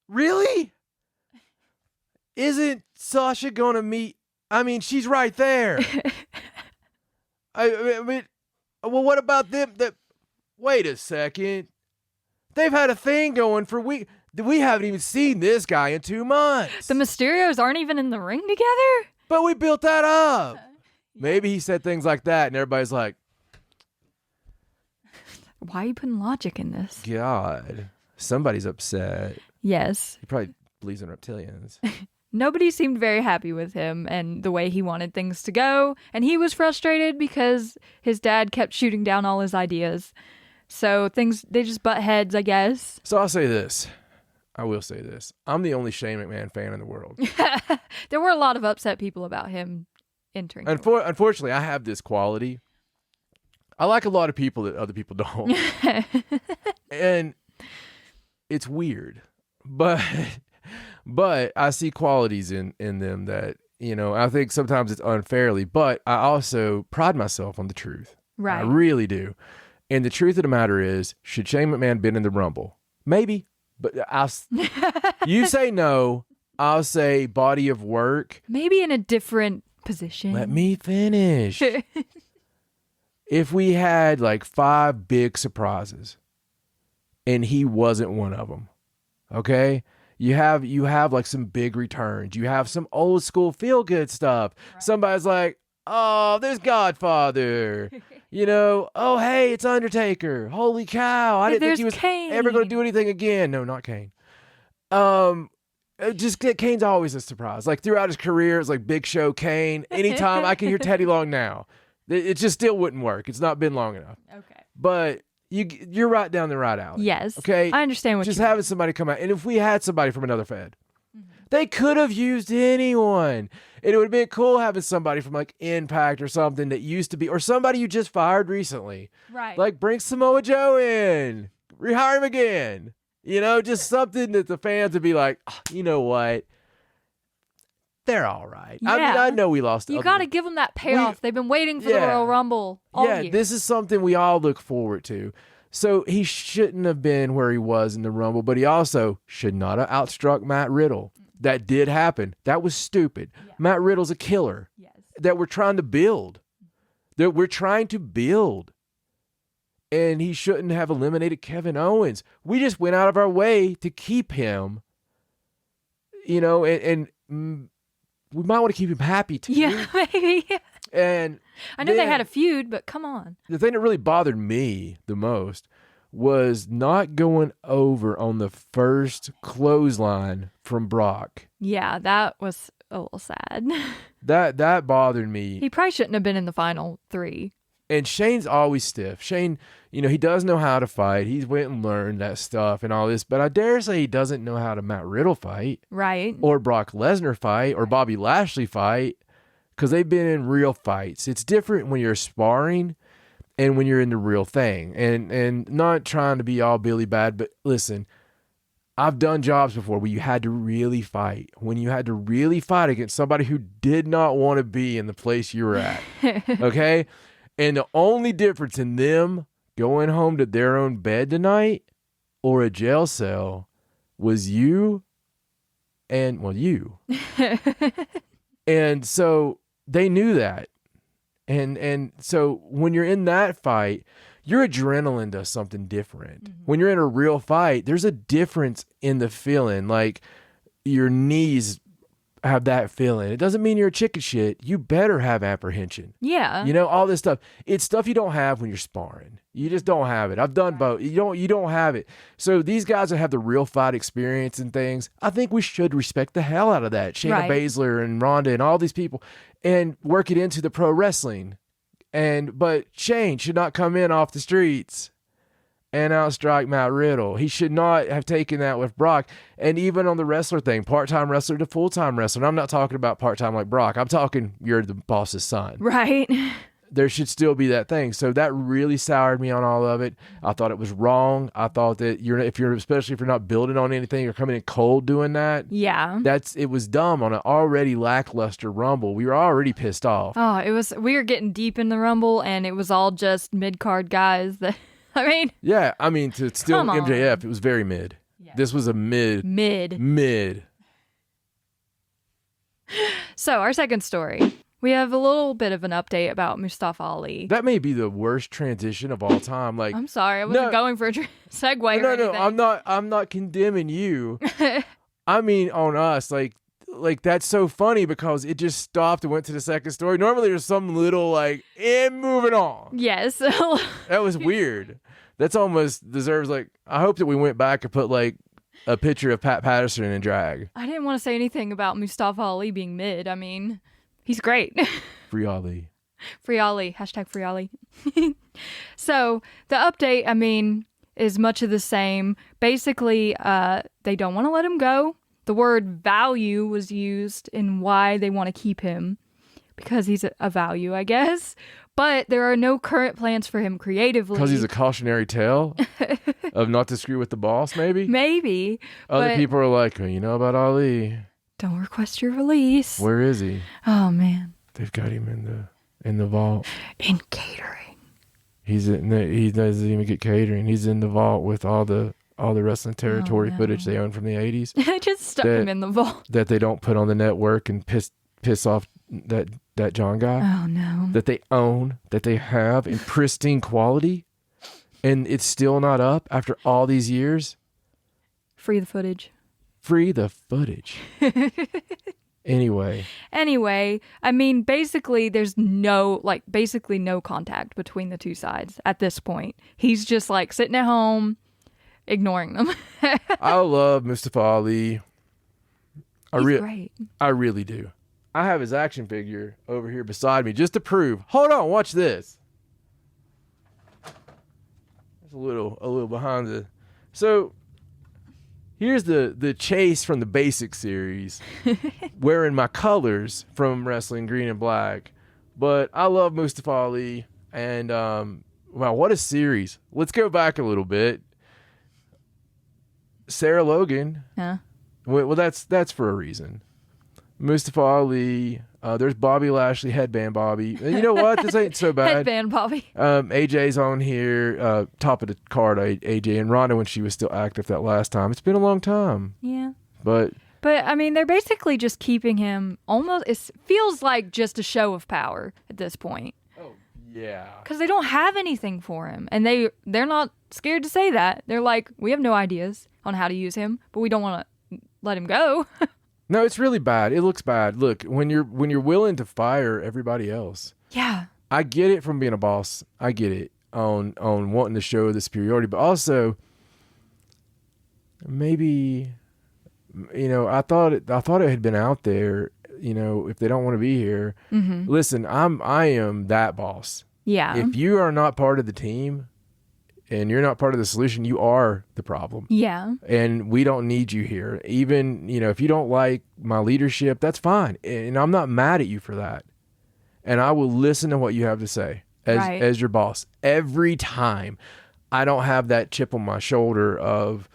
[SPEAKER 1] Really? Isn't Sasha going to meet? I mean, she's right there. I mean, well, what about them? Wait a second. They've had a thing going for weeks. We haven't even seen this guy in 2 months.
[SPEAKER 2] The Mysterios aren't even in the ring together?
[SPEAKER 1] But we built that up. Maybe he said things like that, and everybody's like,
[SPEAKER 2] why are you putting logic in this?
[SPEAKER 1] God, somebody's upset.
[SPEAKER 2] Yes.
[SPEAKER 1] He probably believes in reptilians.
[SPEAKER 2] Nobody seemed very happy with him and the way he wanted things to go. And he was frustrated because his dad kept shooting down all his ideas. So they just butt heads, I guess.
[SPEAKER 1] So I'll say this. I will say this. I'm the only Shane McMahon fan in the world.
[SPEAKER 2] There were a lot of upset people about him entering.
[SPEAKER 1] Unfortunately, I have this quality. I like a lot of people that other people don't. And it's weird. But I see qualities in them that, I think sometimes it's unfairly, but I also pride myself on the truth.
[SPEAKER 2] Right.
[SPEAKER 1] I really do. And the truth of the matter is, should Shane McMahon been in the Rumble? Maybe. But you say no, I'll say body of work.
[SPEAKER 2] Maybe in a different position.
[SPEAKER 1] Let me finish. If we had like 5 big surprises and he wasn't one of them, okay? You have like some big returns. You have some old school feel good stuff. Right. Somebody's like, oh, there's Godfather. Oh, hey, it's Undertaker. Holy cow. I didn't think he was ever going to do anything again. No, not Kane. Kane's always a surprise. Like throughout his career, it's like Big Show, Kane. Anytime I can hear Teddy Long now. It just still wouldn't work. It's not been long enough. Okay. But you're right down the right alley.
[SPEAKER 2] Yes.
[SPEAKER 1] Okay.
[SPEAKER 2] I understand what
[SPEAKER 1] just
[SPEAKER 2] you mean.
[SPEAKER 1] having somebody come out. And if we had somebody from another Fed, they could have used anyone. And it would have been cool having somebody from like Impact or something that used to be, or somebody you just fired recently.
[SPEAKER 2] Right.
[SPEAKER 1] Like bring Samoa Joe in, rehire him again. Just something that the fans would be like, oh, you know what? They're all right.
[SPEAKER 2] Yeah.
[SPEAKER 1] I mean, I know we lost.
[SPEAKER 2] You got to give them that payoff. They've been waiting for the Royal Rumble all year.
[SPEAKER 1] This is something we all look forward to. So he shouldn't have been where he was in the Rumble, but he also should not have outstruck Matt Riddle. That did happen. That was stupid. Yeah. Matt Riddle's a killer. Yes. That we're trying to build. And he shouldn't have eliminated Kevin Owens. We just went out of our way to keep him, and we might want to keep him happy too.
[SPEAKER 2] Yeah, maybe.
[SPEAKER 1] And
[SPEAKER 2] I know they had a feud, but come on.
[SPEAKER 1] The thing that really bothered me the most was not going over on the first clothesline from Brock.
[SPEAKER 2] Yeah, that was a little sad.
[SPEAKER 1] That bothered me.
[SPEAKER 2] He probably shouldn't have been in the final 3.
[SPEAKER 1] And Shane's always stiff. Shane, he does know how to fight. He's went and learned that stuff and all this, but I dare say he doesn't know how to Matt Riddle fight.
[SPEAKER 2] Right.
[SPEAKER 1] Or Brock Lesnar fight or Bobby Lashley fight, because they've been in real fights. It's different when you're sparring and when you're in the real thing. And not trying to be all Billy Bad, but listen, I've done jobs before where you had to really fight. When you had to really fight against somebody who did not want to be in the place you were at. Okay? And the only difference in them going home to their own bed tonight or a jail cell was you. And so they knew that. And so when you're in that fight, your adrenaline does something different. Mm-hmm. When you're in a real fight, there's a difference in the feeling. Like your knees have that feeling. It doesn't mean you're a chicken shit. You better have apprehension.
[SPEAKER 2] Yeah.
[SPEAKER 1] All this stuff. It's stuff you don't have when you're sparring. You just don't have it. I've done both. You don't have it. So these guys that have the real fight experience and things, I think we should respect the hell out of that. Shayna Baszler and Ronda and all these people and work it into the pro wrestling. But Shane should not come in off the streets and outstrike Matt Riddle. He should not have taken that with Brock. And even on the wrestler thing, part-time wrestler to full-time wrestler. And I'm not talking about part-time like Brock. I'm talking you're the boss's son.
[SPEAKER 2] Right.
[SPEAKER 1] There should still be that thing. So that really soured me on all of it. I thought it was wrong. I thought that especially if you're not building on anything, you're coming in cold doing that.
[SPEAKER 2] Yeah.
[SPEAKER 1] It was dumb on an already lackluster Rumble. We were already pissed off.
[SPEAKER 2] Oh, we were getting deep in the Rumble and it was all just mid-card guys that
[SPEAKER 1] Yeah, to still MJF, it was very mid. Yeah. This was a mid.
[SPEAKER 2] So our second story, we have a little bit of an update about Mustafa Ali.
[SPEAKER 1] That may be the worst transition of all time. Like,
[SPEAKER 2] I'm sorry, I wasn't going for a segue.
[SPEAKER 1] No, I'm not condemning you. I mean on us, like that's so funny because it just stopped and went to the second story. Normally there's some little and moving on.
[SPEAKER 2] Yes.
[SPEAKER 1] That was weird. That's almost deserves I hope that we went back and put a picture of Pat Patterson in drag.
[SPEAKER 2] I didn't want to say anything about Mustafa Ali being mid. I mean, he's great.
[SPEAKER 1] Free Ali.
[SPEAKER 2] Free Ali. # Free Ali. So the update, is much of the same. Basically, they don't want to let him go. The word value was used in why they want to keep him because he's a value, I guess. But there are no current plans for him creatively.
[SPEAKER 1] Because he's a cautionary tale of not to screw with the boss, maybe?
[SPEAKER 2] Maybe.
[SPEAKER 1] Other people are like, you know about Ali.
[SPEAKER 2] Don't request your release.
[SPEAKER 1] Where is he?
[SPEAKER 2] Oh, man.
[SPEAKER 1] They've got him in the vault.
[SPEAKER 2] In catering.
[SPEAKER 1] He doesn't even get catering. He's in the vault with all the wrestling territory footage they own from the 80s.
[SPEAKER 2] I just stuck him in the vault.
[SPEAKER 1] That they don't put on the network and piss off that John guy.
[SPEAKER 2] Oh, no.
[SPEAKER 1] That they own, that they have in pristine quality, and it's still not up after all these years.
[SPEAKER 2] Free the footage.
[SPEAKER 1] Anyway,
[SPEAKER 2] basically there's no contact between the two sides at this point. He's just sitting at home, ignoring them.
[SPEAKER 1] I love Mustafa Ali.
[SPEAKER 2] He's great.
[SPEAKER 1] I really do. I have his action figure over here beside me just to prove. Hold on, watch this. It's a little behind the. So here's the chase from the basic series, wearing my colors from Wrestling Green and Black. But I love Mustafa Ali, and wow, what a series! Let's go back a little bit. Sarah Logan.
[SPEAKER 2] Huh?
[SPEAKER 1] Well, that's for a reason. Mustafa Ali. There's Bobby Lashley, Headband Bobby. And you know what? This ain't so bad.
[SPEAKER 2] Headband Bobby.
[SPEAKER 1] AJ's on here. Top of the card, AJ and Ronda when she was still active that last time. It's been a long time.
[SPEAKER 2] Yeah.
[SPEAKER 1] But
[SPEAKER 2] they're basically just keeping him almost. It feels like just a show of power at this point.
[SPEAKER 1] Oh yeah.
[SPEAKER 2] Because they don't have anything for him, and they're not scared to say that. They're like, we have no ideas on how to use him, but we don't want to let him go.
[SPEAKER 1] No, it's really bad. It looks bad. Look, when you're willing to fire everybody else.
[SPEAKER 2] Yeah.
[SPEAKER 1] I get it from being a boss. I get it on wanting to show the superiority, but also maybe I thought it had been out there, if they don't want to be here. Mm-hmm. Listen, I am that boss.
[SPEAKER 2] Yeah.
[SPEAKER 1] If you are not part of the team and you're not part of the solution, you are the problem.
[SPEAKER 2] Yeah.
[SPEAKER 1] And we don't need you here. Even, if you don't like my leadership, that's fine. And I'm not mad at you for that. And I will listen to what you have to say as your boss. Every time I don't have that chip on my shoulder of,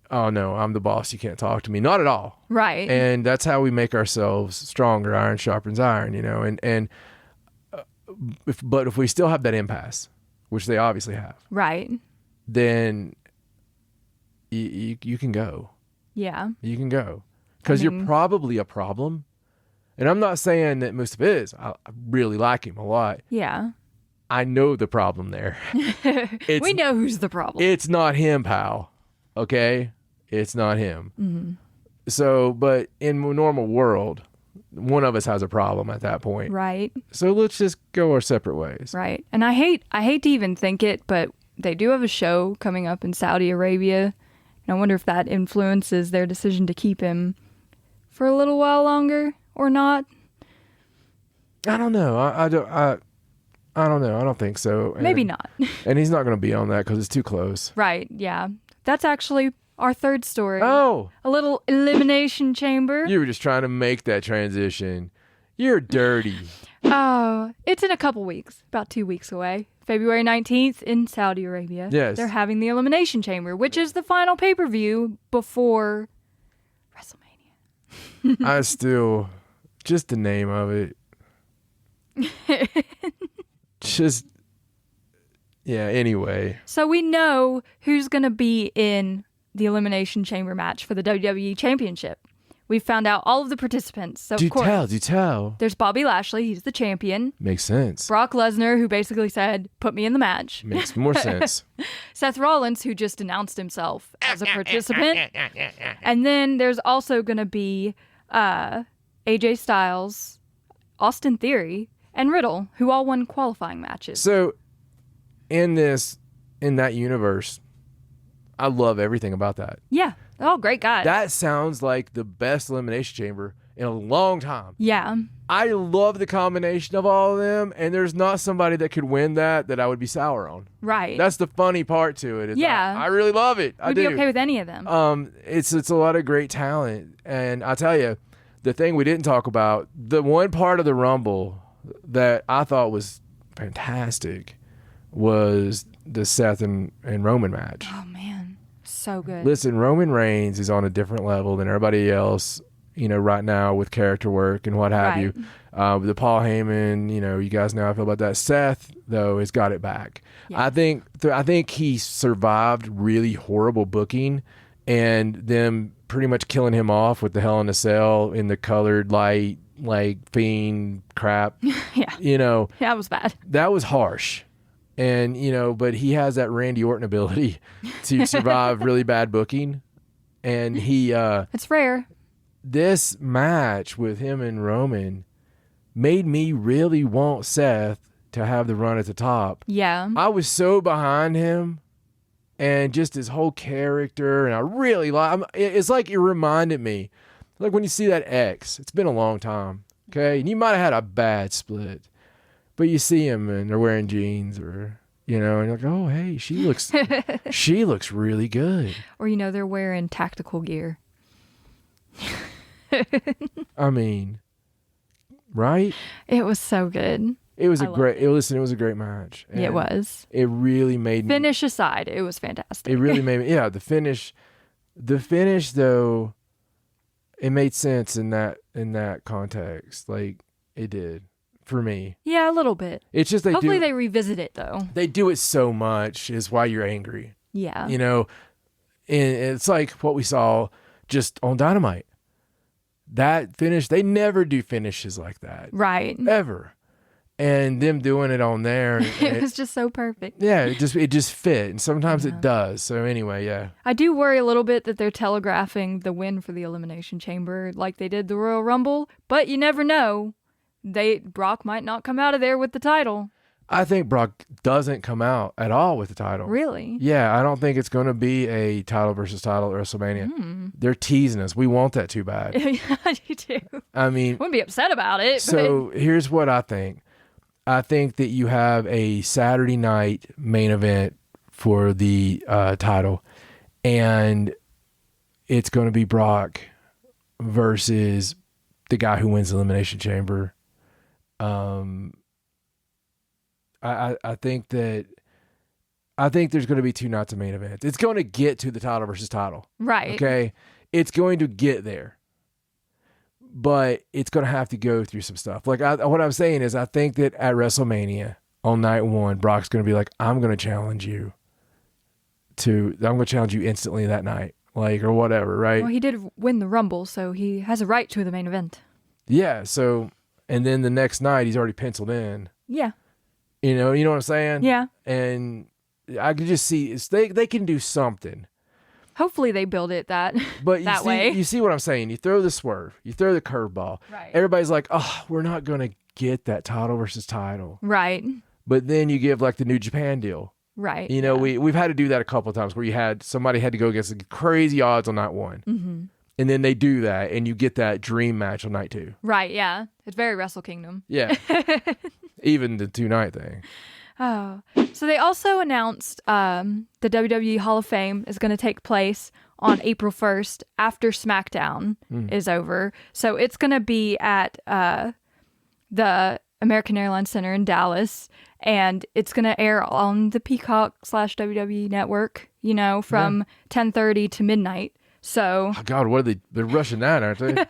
[SPEAKER 1] oh no, I'm the boss, you can't talk to me. Not at all.
[SPEAKER 2] Right.
[SPEAKER 1] And that's how we make ourselves stronger. Iron sharpens iron, but if we still have that impasse, which they obviously have,
[SPEAKER 2] right,
[SPEAKER 1] then you can go.
[SPEAKER 2] Yeah.
[SPEAKER 1] You can go. Because you're probably a problem. And I'm not saying that Mustafa is. I really like him a lot.
[SPEAKER 2] Yeah.
[SPEAKER 1] I know the problem there.
[SPEAKER 2] We know who's the problem.
[SPEAKER 1] It's not him, pal. Okay? It's not him.
[SPEAKER 2] Mm-hmm.
[SPEAKER 1] So, but in a normal world, one of us has a problem at that point.
[SPEAKER 2] Right.
[SPEAKER 1] So let's just go our separate ways.
[SPEAKER 2] Right. And I hate to even think it, but they do have a show coming up in Saudi Arabia. And I wonder if that influences their decision to keep him for a little while longer or not.
[SPEAKER 1] I don't know. I don't know. I don't think so.
[SPEAKER 2] Maybe not.
[SPEAKER 1] And he's not going to be on that because it's too close.
[SPEAKER 2] Right. Yeah. That's actually our third story.
[SPEAKER 1] Oh.
[SPEAKER 2] A little Elimination Chamber.
[SPEAKER 1] You were just trying to make that transition. You're dirty.
[SPEAKER 2] Oh, it's in a couple weeks. About 2 weeks away. February 19th in Saudi Arabia.
[SPEAKER 1] Yes.
[SPEAKER 2] They're having the Elimination Chamber, which is the final pay-per-view before WrestleMania.
[SPEAKER 1] I still... Just the name of it. Anyway.
[SPEAKER 2] So we know who's going to be in the Elimination Chamber match for the WWE Championship. We've found out all of the participants. So
[SPEAKER 1] Do tell.
[SPEAKER 2] There's Bobby Lashley. He's the champion.
[SPEAKER 1] Makes sense.
[SPEAKER 2] Brock Lesnar, who basically said, put me in the match.
[SPEAKER 1] Makes more sense.
[SPEAKER 2] Seth Rollins, who just announced himself as a participant. And then there's also going to be AJ Styles, Austin Theory, and Riddle, who all won qualifying matches.
[SPEAKER 1] So, in that universe, I love everything about that.
[SPEAKER 2] Yeah. Oh, great guys.
[SPEAKER 1] That sounds like the best Elimination Chamber in a long time.
[SPEAKER 2] Yeah.
[SPEAKER 1] I love the combination of all of them, and there's not somebody that could win that I would be sour on.
[SPEAKER 2] Right.
[SPEAKER 1] That's the funny part to it. I really love it. I
[SPEAKER 2] would
[SPEAKER 1] do.
[SPEAKER 2] be okay with any of them.
[SPEAKER 1] It's a lot of great talent, and I tell you, the thing we didn't talk about, the one part of the Rumble that I thought was fantastic was the Seth and Roman match.
[SPEAKER 2] Oh, man. So good.
[SPEAKER 1] Listen, Roman Reigns is on a different level than everybody else, right now with character work and what have you. The Paul Heyman, you guys know how I feel about that. Seth, though, has got it back. Yeah. I think he survived really horrible booking and them pretty much killing him off with the Hell in a Cell in the colored light, like fiend crap.
[SPEAKER 2] Yeah.
[SPEAKER 1] Yeah,
[SPEAKER 2] it was bad.
[SPEAKER 1] That was harsh. And, but he has that Randy Orton ability to survive really bad booking. And he...
[SPEAKER 2] it's rare.
[SPEAKER 1] This match with him and Roman made me really want Seth to have the run at the top.
[SPEAKER 2] Yeah.
[SPEAKER 1] I was so behind him and just his whole character. And I really it's like it reminded me. Like when you see that X, it's been a long time. Okay. And you might have had a bad split. But you see him and they're wearing jeans or, and you're like, oh, hey, she looks really good.
[SPEAKER 2] Or, they're wearing tactical gear.
[SPEAKER 1] I mean, right?
[SPEAKER 2] It was so good.
[SPEAKER 1] It was a great match.
[SPEAKER 2] It was.
[SPEAKER 1] It really made me.
[SPEAKER 2] Finish aside, it was fantastic.
[SPEAKER 1] It really made me, the finish, though, it made sense in that context. Like, it did. For me.
[SPEAKER 2] Yeah, a little bit.
[SPEAKER 1] It's just
[SPEAKER 2] hopefully they revisit it though.
[SPEAKER 1] They do it so much is why you're angry.
[SPEAKER 2] Yeah.
[SPEAKER 1] And it's like what we saw just on Dynamite. That finish, they never do finishes like that.
[SPEAKER 2] Right.
[SPEAKER 1] Ever. And them doing it on there.
[SPEAKER 2] It was just so perfect.
[SPEAKER 1] Yeah, it just fit. And sometimes it does. So anyway, yeah.
[SPEAKER 2] I do worry a little bit that they're telegraphing the win for the Elimination Chamber like they did the Royal Rumble, but you never know. Brock might not come out of there with the title.
[SPEAKER 1] I think Brock doesn't come out at all with the title.
[SPEAKER 2] Really?
[SPEAKER 1] Yeah, I don't think it's going to be a title versus title at WrestleMania. They're teasing us. We want that too bad.
[SPEAKER 2] Yeah, you do.
[SPEAKER 1] I mean...
[SPEAKER 2] Wouldn't be upset about it.
[SPEAKER 1] So here's what I think. I think that you have a Saturday night main event for the title, and it's going to be Brock versus the guy who wins the Elimination Chamber. I think there's going to be 2 nights of main events. It's going to get to the title versus title.
[SPEAKER 2] Right.
[SPEAKER 1] Okay? It's going to get there. But it's going to have to go through some stuff. Like what I'm saying is I think that at WrestleMania on night 1, Brock's going to be like, I'm going to challenge you instantly that night. Like, or whatever, right?
[SPEAKER 2] Well, he did win the Rumble, so he has a right to the main event.
[SPEAKER 1] Yeah, so, and then the next night he's already penciled in.
[SPEAKER 2] Yeah.
[SPEAKER 1] You know what I'm saying?
[SPEAKER 2] Yeah.
[SPEAKER 1] And I can just see, they can do something.
[SPEAKER 2] Hopefully they build it that way.
[SPEAKER 1] You see what I'm saying? You throw the swerve, you throw the curveball.
[SPEAKER 2] Right.
[SPEAKER 1] Everybody's like, oh, we're not going to get that title versus title.
[SPEAKER 2] Right.
[SPEAKER 1] But then you give like the New Japan deal.
[SPEAKER 2] Right.
[SPEAKER 1] You know, we've had to do that a couple of times where somebody had to go against crazy odds on night 1.
[SPEAKER 2] Mm-hmm.
[SPEAKER 1] And then they do that and you get that dream match on night 2.
[SPEAKER 2] Right, yeah. It's very Wrestle Kingdom.
[SPEAKER 1] Yeah. Even the 2-night thing.
[SPEAKER 2] Oh. So they also announced the WWE Hall of Fame is going to take place on April 1st after Smackdown is over. So it's going to be at the American Airlines Center in Dallas, and it's going to air on the Peacock/WWE network, from 10:30 to midnight. So,
[SPEAKER 1] oh God, what are they're rushing that, aren't they?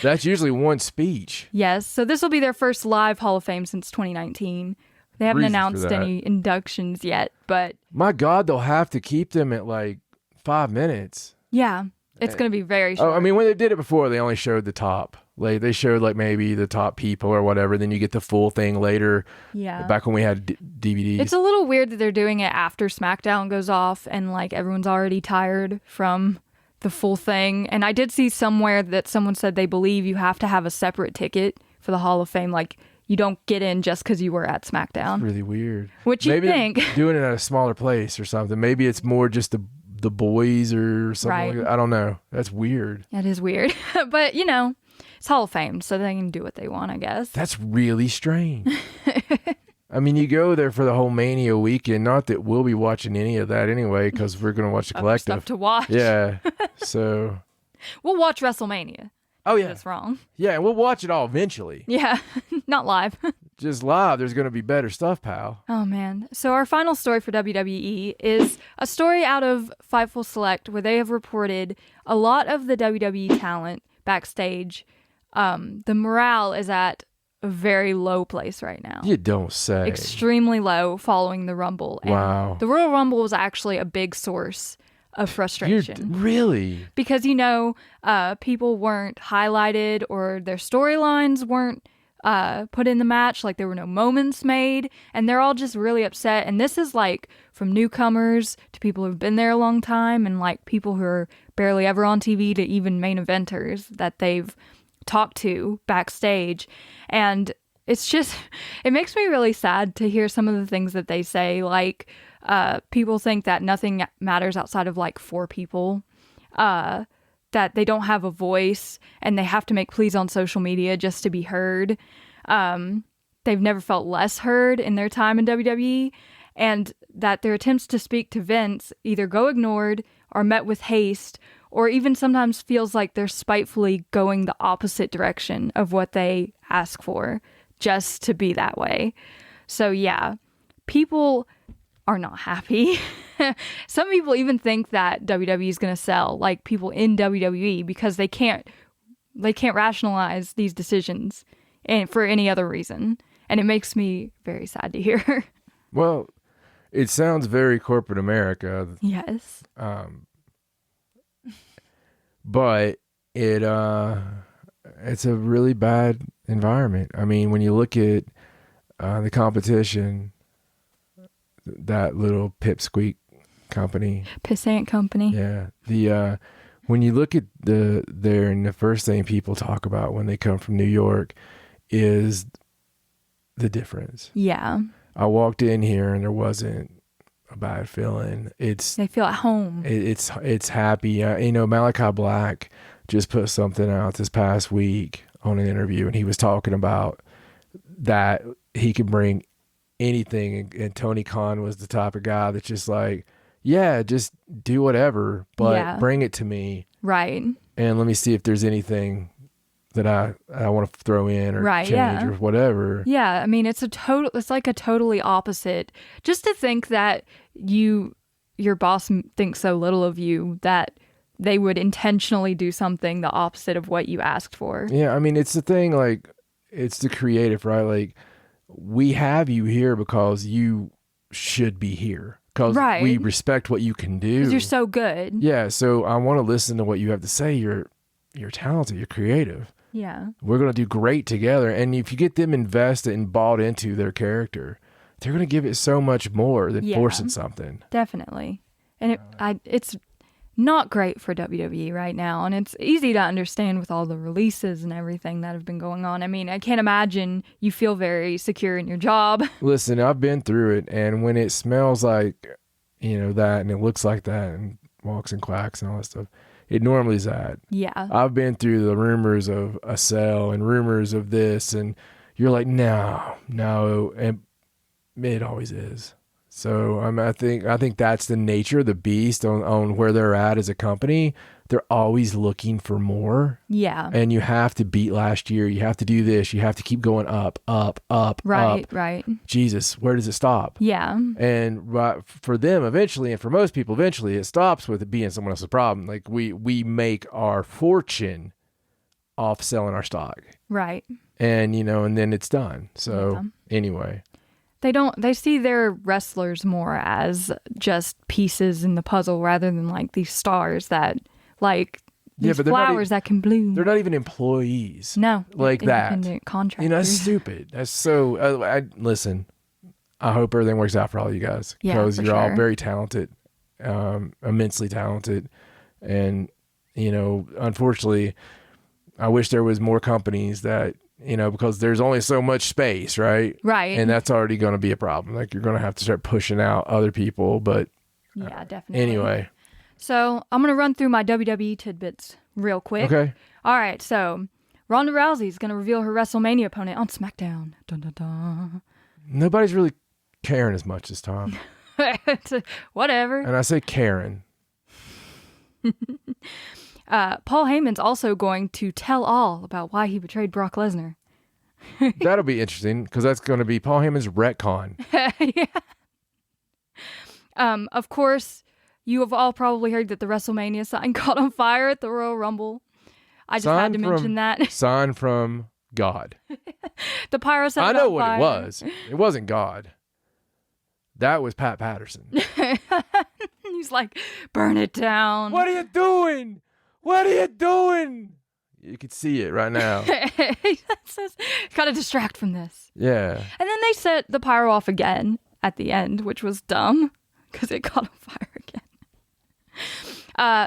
[SPEAKER 1] That's usually one speech.
[SPEAKER 2] Yes. So this will be their first live Hall of Fame since 2019. They haven't announced any inductions yet, but
[SPEAKER 1] my God, they'll have to keep them at like 5 minutes.
[SPEAKER 2] Yeah, it's going to be very short.
[SPEAKER 1] Oh, I mean, when they did it before, they only showed the top. Like they showed like maybe the top people or whatever. Then you get the full thing later.
[SPEAKER 2] Yeah.
[SPEAKER 1] Back when we had DVDs.
[SPEAKER 2] It's a little weird that they're doing it after SmackDown goes off and like everyone's already tired from the full thing. And I did see somewhere that someone said they believe you have to have a separate ticket for the Hall of Fame. Like you don't get in just because you were at SmackDown.
[SPEAKER 1] That's really weird.
[SPEAKER 2] What you think?
[SPEAKER 1] Maybe doing it at a smaller place or something. Maybe it's more just the boys or something
[SPEAKER 2] right.
[SPEAKER 1] like that. I don't know. That's weird.
[SPEAKER 2] That is weird. But, it's Hall of Fame, so they can do what they want, I guess.
[SPEAKER 1] That's really strange. I mean, you go there for the whole Mania weekend. Not that we'll be watching any of that anyway, because we're going to watch the collective.
[SPEAKER 2] Stuff to watch.
[SPEAKER 1] Yeah. So.
[SPEAKER 2] We'll watch WrestleMania.
[SPEAKER 1] Oh, yeah.
[SPEAKER 2] That's wrong.
[SPEAKER 1] Yeah, and we'll watch it all eventually.
[SPEAKER 2] Yeah. Not live.
[SPEAKER 1] Just live, there's going to be better stuff, pal.
[SPEAKER 2] Oh, man. So our final story for WWE is a story out of Fightful Select where they have reported a lot of the WWE talent backstage. The morale is at a very low place right now.
[SPEAKER 1] You don't say.
[SPEAKER 2] Extremely low following the Rumble. And
[SPEAKER 1] wow.
[SPEAKER 2] The Royal Rumble was actually a big source of frustration.
[SPEAKER 1] Really?
[SPEAKER 2] Because, people weren't highlighted or their storylines weren't put in the match. Like there were no moments made and they're all just really upset. And this is like from newcomers to people who've been there a long time and like people who are barely ever on TV to even main eventers that they've talked to backstage. And it's just, it makes me really sad to hear some of the things that they say. Like people think that nothing matters outside of like 4 people, that they don't have a voice and they have to make pleas on social media just to be heard. They've never felt less heard in their time in WWE, and that their attempts to speak to Vince either go ignored or met with haste, or even sometimes feels like they're spitefully going the opposite direction of what they ask for just to be that way. So yeah, people are not happy. Some people even think that WWE is going to sell, like people in WWE, because they can't rationalize these decisions and for any other reason. And it makes me very sad to hear.
[SPEAKER 1] Well, it sounds very corporate America.
[SPEAKER 2] Yes.
[SPEAKER 1] But it's a really bad environment. I mean, when you look at the competition, that little pipsqueak company,
[SPEAKER 2] pissant company.
[SPEAKER 1] Yeah. When you look at and the first thing people talk about when they come from New York is the difference.
[SPEAKER 2] Yeah.
[SPEAKER 1] I walked in here and there wasn't a bad feeling. They
[SPEAKER 2] feel at home.
[SPEAKER 1] It's happy. Malachi Black just put something out this past week on an interview, and he was talking about that he could bring anything, and Tony Khan was the type of guy that's just like, yeah, just do whatever, but bring it to me.
[SPEAKER 2] Right.
[SPEAKER 1] And let me see if there's anything that I want to throw in or change or whatever.
[SPEAKER 2] Yeah, I mean, it's like a totally opposite. Just to think that your boss thinks so little of you that they would intentionally do something the opposite of what you asked for.
[SPEAKER 1] Yeah, I mean, it's the thing, like, it's the creative, right? Like, we have you here because you should be here. Because we respect what you can do.
[SPEAKER 2] Because you're so good.
[SPEAKER 1] Yeah, so I want to listen to what you have to say. You're talented. You're creative.
[SPEAKER 2] Yeah.
[SPEAKER 1] We're going to do great together. And if you get them invested and bought into their character, they're going to give it so much more than forcing something.
[SPEAKER 2] Definitely. And it's not great for WWE right now. And it's easy to understand with all the releases and everything that have been going on. I mean, I can't imagine you feel very secure in your job.
[SPEAKER 1] Listen, I've been through it. And when it smells like, that, and it looks like that, and walks and quacks and all that stuff, it normally is that.
[SPEAKER 2] Yeah.
[SPEAKER 1] I've been through the rumors of a sell and rumors of this, and you're like, no. And it always is. So I think that's the nature of the beast on where they're at as a company. They're always looking for more.
[SPEAKER 2] Yeah.
[SPEAKER 1] And you have to beat last year. You have to do this. You have to keep going up.
[SPEAKER 2] Right.
[SPEAKER 1] Jesus, where does it stop?
[SPEAKER 2] Yeah.
[SPEAKER 1] And for them eventually, and for most people eventually, it stops with it being someone else's problem. Like we make our fortune off selling our stock.
[SPEAKER 2] Right.
[SPEAKER 1] And, and then it's done. So anyway.
[SPEAKER 2] They see their wrestlers more as just pieces in the puzzle rather than like these stars that like these flowers that can bloom.
[SPEAKER 1] They're not even employees.
[SPEAKER 2] No.
[SPEAKER 1] Like that.
[SPEAKER 2] Independent contractors.
[SPEAKER 1] That's stupid. That's so, listen, I hope everything works out for all you guys. Because you're all very talented, immensely talented. And, unfortunately, I wish there was more companies that, because there's only so much space, right?
[SPEAKER 2] Right.
[SPEAKER 1] And that's already going to be a problem. Like, you're going to have to start pushing out other people, but
[SPEAKER 2] yeah, definitely.
[SPEAKER 1] Anyway.
[SPEAKER 2] So I'm going to run through my WWE tidbits real quick.
[SPEAKER 1] Okay.
[SPEAKER 2] All right. So Ronda Rousey is going to reveal her WrestleMania opponent on Smackdown. Dun, dun, dun.
[SPEAKER 1] Nobody's really caring as much as Tom.
[SPEAKER 2] Whatever.
[SPEAKER 1] And I say Karen.
[SPEAKER 2] Paul Heyman's also going to tell all about why he betrayed Brock Lesnar.
[SPEAKER 1] That'll be interesting because that's going to be Paul Heyman's retcon.
[SPEAKER 2] Yeah. Of course, you have all probably heard that the WrestleMania sign caught on fire at the Royal Rumble. I just had to mention that.
[SPEAKER 1] Sign from God.
[SPEAKER 2] The pyro set
[SPEAKER 1] I
[SPEAKER 2] it
[SPEAKER 1] know
[SPEAKER 2] on
[SPEAKER 1] what
[SPEAKER 2] fire.
[SPEAKER 1] it was. It wasn't God. That was Pat Patterson.
[SPEAKER 2] He's like, burn it down.
[SPEAKER 1] What are you doing? What are you doing? You could see it right now.
[SPEAKER 2] Gotta distract from this.
[SPEAKER 1] Yeah.
[SPEAKER 2] And then they set the pyro off again at the end, which was dumb because it caught on fire again.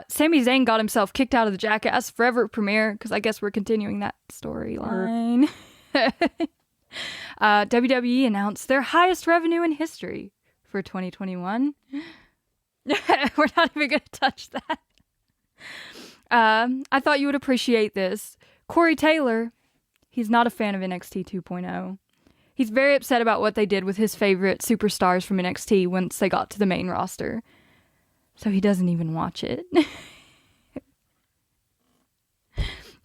[SPEAKER 2] Sami Zayn got himself kicked out of the Jackass Forever premiere because I guess we're continuing that storyline. WWE announced their highest revenue in history for 2021. We're not even going to touch that. I thought you would appreciate this. Corey Taylor, he's not a fan of NXT 2.0. He's very upset about what they did with his favorite superstars from NXT once they got to the main roster. So he doesn't even watch it.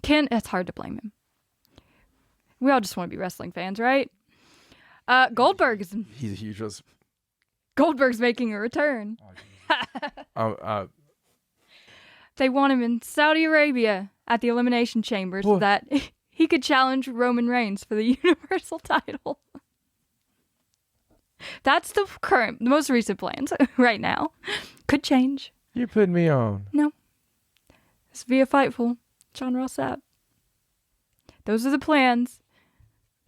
[SPEAKER 2] It's hard to blame him. We all just want to be wrestling fans, right?
[SPEAKER 1] He's a huge wrestler.
[SPEAKER 2] Goldberg's making a return. They want him in Saudi Arabia at the Elimination Chamber so that he could challenge Roman Reigns for the Universal title. That's the most recent plans right now. Could change.
[SPEAKER 1] You're putting me on.
[SPEAKER 2] No. It's via Fightful. John Ross Sapp. Those are the plans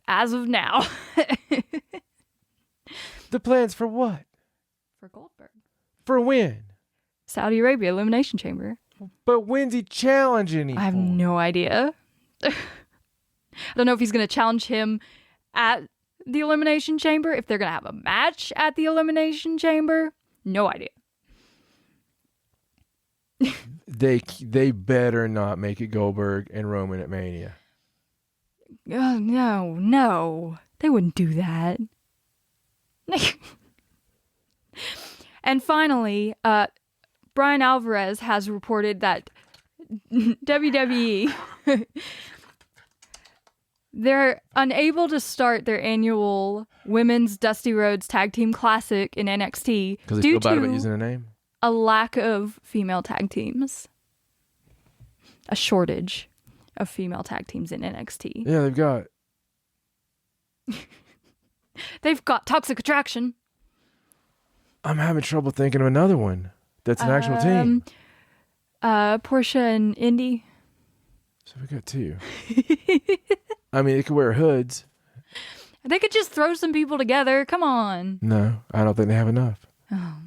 [SPEAKER 2] as of now.
[SPEAKER 1] The plans for what?
[SPEAKER 2] For Goldberg.
[SPEAKER 1] For when?
[SPEAKER 2] Saudi Arabia Elimination Chamber.
[SPEAKER 1] But when's he challenging him?
[SPEAKER 2] I have no idea. I don't know if he's going to challenge him at the Elimination Chamber, if they're going to have a match at the Elimination Chamber. No idea.
[SPEAKER 1] They better not make it Goldberg and Roman at Mania.
[SPEAKER 2] No. They wouldn't do that. And finally, Brian Alvarez has reported that WWE, they're unable to start their annual Women's Dusty Rhodes Tag Team Classic in NXT
[SPEAKER 1] because they feel bad about using a name?
[SPEAKER 2] A lack of female tag teams. A shortage of female tag teams in NXT.
[SPEAKER 1] Yeah,
[SPEAKER 2] They've got Toxic Attraction.
[SPEAKER 1] I'm having trouble thinking of another one that's an actual team.
[SPEAKER 2] Portia and Indy.
[SPEAKER 1] So we got 2. I mean, they could wear hoods.
[SPEAKER 2] They could just throw some people together. Come on.
[SPEAKER 1] No, I don't think they have enough.
[SPEAKER 2] Oh.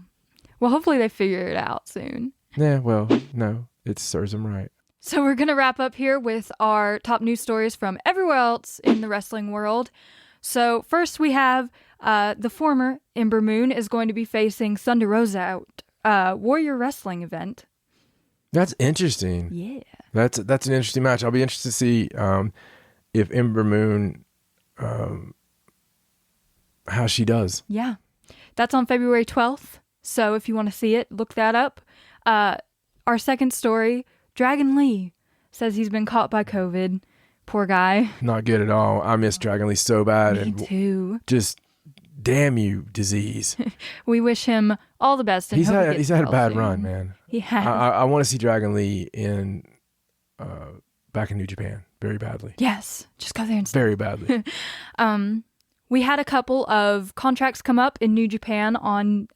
[SPEAKER 2] Well, hopefully they figure it out soon.
[SPEAKER 1] Yeah, well, no, it serves them right.
[SPEAKER 2] So we're going to wrap up here with our top news stories from everywhere else in the wrestling world. So first we have the former Ember Moon is going to be facing Thunder Rosa at Warrior Wrestling event.
[SPEAKER 1] That's interesting.
[SPEAKER 2] Yeah.
[SPEAKER 1] That's an interesting match. I'll be interested to see if Ember Moon, how she does.
[SPEAKER 2] Yeah. That's on February 12th. So if you want to see it, look that up. Our second story, Dragon Lee says he's been caught by COVID. Poor guy.
[SPEAKER 1] Not good at all. I miss Dragon Lee so bad.
[SPEAKER 2] Me too.
[SPEAKER 1] Just damn you, disease.
[SPEAKER 2] We wish him all the best. And
[SPEAKER 1] he's had a bad
[SPEAKER 2] soon.
[SPEAKER 1] Run, man.
[SPEAKER 2] He has.
[SPEAKER 1] I want to see Dragon Lee back in New Japan very badly.
[SPEAKER 2] Yes, just go there and
[SPEAKER 1] very badly.
[SPEAKER 2] We had a couple of contracts come up in New Japan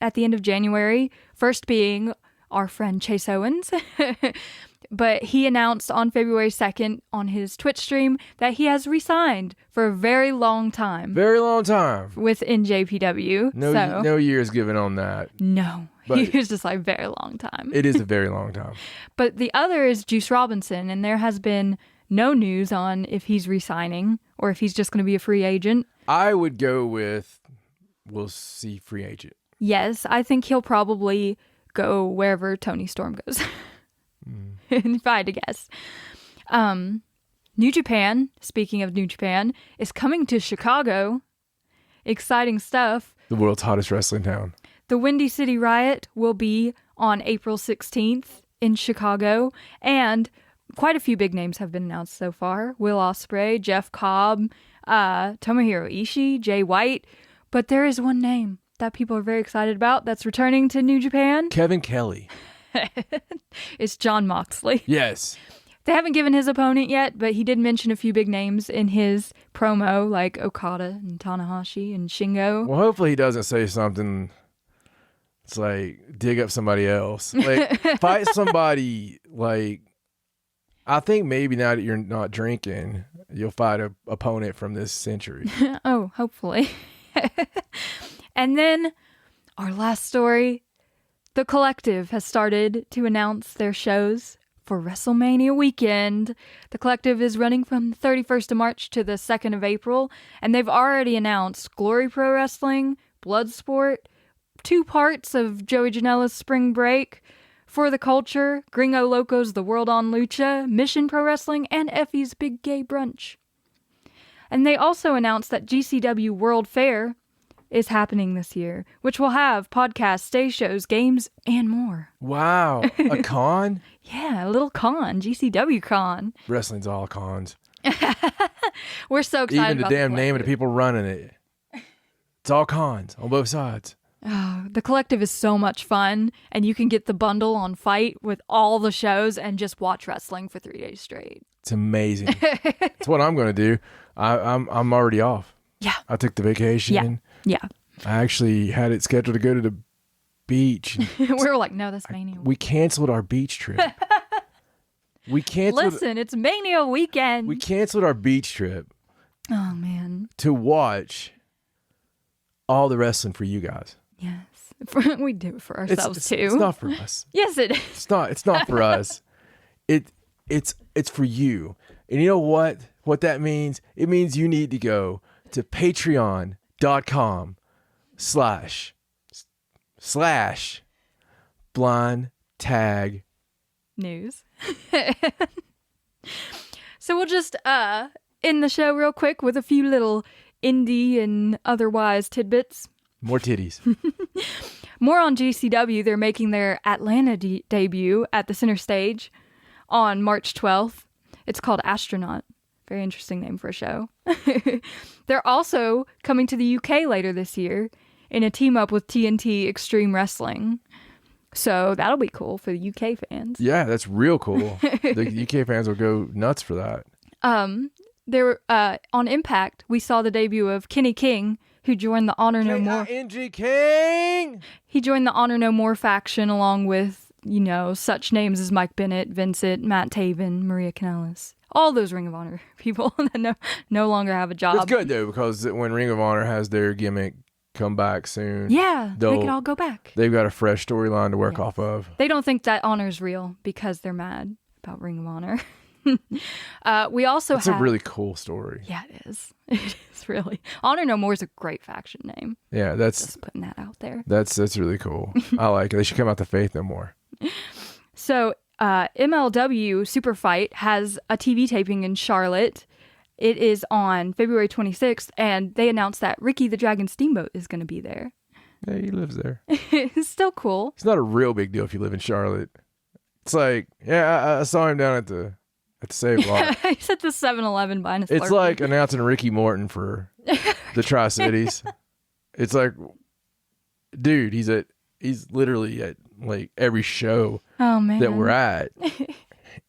[SPEAKER 2] at the end of January. First being our friend Chase Owens. But he announced on February 2nd on his Twitch stream that he has re-signed for a very long time.
[SPEAKER 1] Very long time.
[SPEAKER 2] With NJPW.
[SPEAKER 1] No years given on that.
[SPEAKER 2] No. He was just like very long time.
[SPEAKER 1] It is a very long time.
[SPEAKER 2] But the other is Juice Robinson, and there has been no news on if he's re-signing or if he's just going to be a free agent.
[SPEAKER 1] I would go with we'll see free agent.
[SPEAKER 2] Yes, I think he'll probably go wherever Tony Storm goes. If I had to guess. New Japan, speaking of New Japan, is coming to Chicago. Exciting stuff.
[SPEAKER 1] The world's hottest wrestling town.
[SPEAKER 2] The Windy City Riot will be on April 16th in Chicago, and quite a few big names have been announced so far. Will Ospreay, Jeff Cobb, Tomohiro Ishii, Jay White. But there is one name that people are very excited about that's returning to New Japan.
[SPEAKER 1] Kevin Kelly.
[SPEAKER 2] It's Jon Moxley.
[SPEAKER 1] Yes.
[SPEAKER 2] They haven't given his opponent yet, but he did mention a few big names in his promo, like Okada and Tanahashi and Shingo.
[SPEAKER 1] Well, hopefully he doesn't say something. It's like, dig up somebody else. Like, fight somebody, like, I think maybe now that you're not drinking, you'll fight an opponent from this century.
[SPEAKER 2] Oh, hopefully. And then our last story. The Collective has started to announce their shows for WrestleMania weekend. The Collective is running from the 31st of March to the 2nd of April, and they've already announced Glory Pro Wrestling, Bloodsport, 2 parts of Joey Janela's Spring Break, For the Culture, Gringo Loco's The World on Lucha, Mission Pro Wrestling, and Effie's Big Gay Brunch. And they also announced that GCW World Fair is happening this year, which will have podcasts, stage shows, games, and more.
[SPEAKER 1] Wow. A con?
[SPEAKER 2] Yeah, a little con. GCW con.
[SPEAKER 1] Wrestling's all cons.
[SPEAKER 2] We're so excited
[SPEAKER 1] Even the
[SPEAKER 2] about
[SPEAKER 1] damn name of the people running it. It's all cons on both sides.
[SPEAKER 2] Oh, the Collective is so much fun, and you can get the bundle on Fight with all the shows and just watch wrestling for 3 days straight.
[SPEAKER 1] It's amazing. It's what I'm going to do. I'm already off.
[SPEAKER 2] Yeah.
[SPEAKER 1] I took the vacation.
[SPEAKER 2] Yeah.
[SPEAKER 1] I actually had it scheduled to go to the beach.
[SPEAKER 2] We were like, no, that's Mania.
[SPEAKER 1] We canceled our beach trip.
[SPEAKER 2] Listen, it's Mania weekend.
[SPEAKER 1] We canceled our beach trip.
[SPEAKER 2] Oh, man.
[SPEAKER 1] To watch all the wrestling for you guys.
[SPEAKER 2] Yes. We do it for ourselves, too.
[SPEAKER 1] It's not for us.
[SPEAKER 2] Yes, it is.
[SPEAKER 1] It's not for us. It's for you. And you know what that means? It means you need to go to patreon.com/blind tag
[SPEAKER 2] news. So we'll just end the show real quick with a few little indie and otherwise tidbits.
[SPEAKER 1] More titties.
[SPEAKER 2] More on GCW. They're making their Atlanta debut at the center stage on March 12th. It's called Astronaut. Very interesting name for a show. They're also coming to the UK later this year in a team up with TNT Extreme Wrestling. So that'll be cool for the UK fans.
[SPEAKER 1] Yeah, that's real cool. The UK fans will go nuts for that.
[SPEAKER 2] There on Impact, we saw the debut of Kenny King, who joined the Honor No More.
[SPEAKER 1] NG King!
[SPEAKER 2] He joined the Honor No More faction along with, such names as Mike Bennett, Vincent, Matt Taven, Maria Kanellis. All those Ring of Honor people that no longer have a job.
[SPEAKER 1] It's good, though, because when Ring of Honor has their gimmick come back soon.
[SPEAKER 2] Yeah, they can all go back.
[SPEAKER 1] They've got a fresh storyline to work off of.
[SPEAKER 2] They don't think that honor's real because they're mad about Ring of Honor. We also
[SPEAKER 1] It's a really cool story.
[SPEAKER 2] Yeah, it is. It is really. Honor No More is a great faction name.
[SPEAKER 1] Yeah, that's
[SPEAKER 2] just putting that out there.
[SPEAKER 1] That's really cool. I like it. They should come out to Faith No More.
[SPEAKER 2] So, MLW Super Fight has a TV taping in Charlotte. It is on February 26th, and they announced that Ricky the Dragon Steamboat is going to be there.
[SPEAKER 1] Yeah, he lives there.
[SPEAKER 2] It's still cool.
[SPEAKER 1] It's not a real big deal if you live in Charlotte. It's like, I saw him down at the Save Lot.
[SPEAKER 2] He's at the 7-Eleven buying a Slurpee.
[SPEAKER 1] It's like announcing Ricky Morton for the Tri-Cities. It's like, dude, he's literally at like every show that we're at.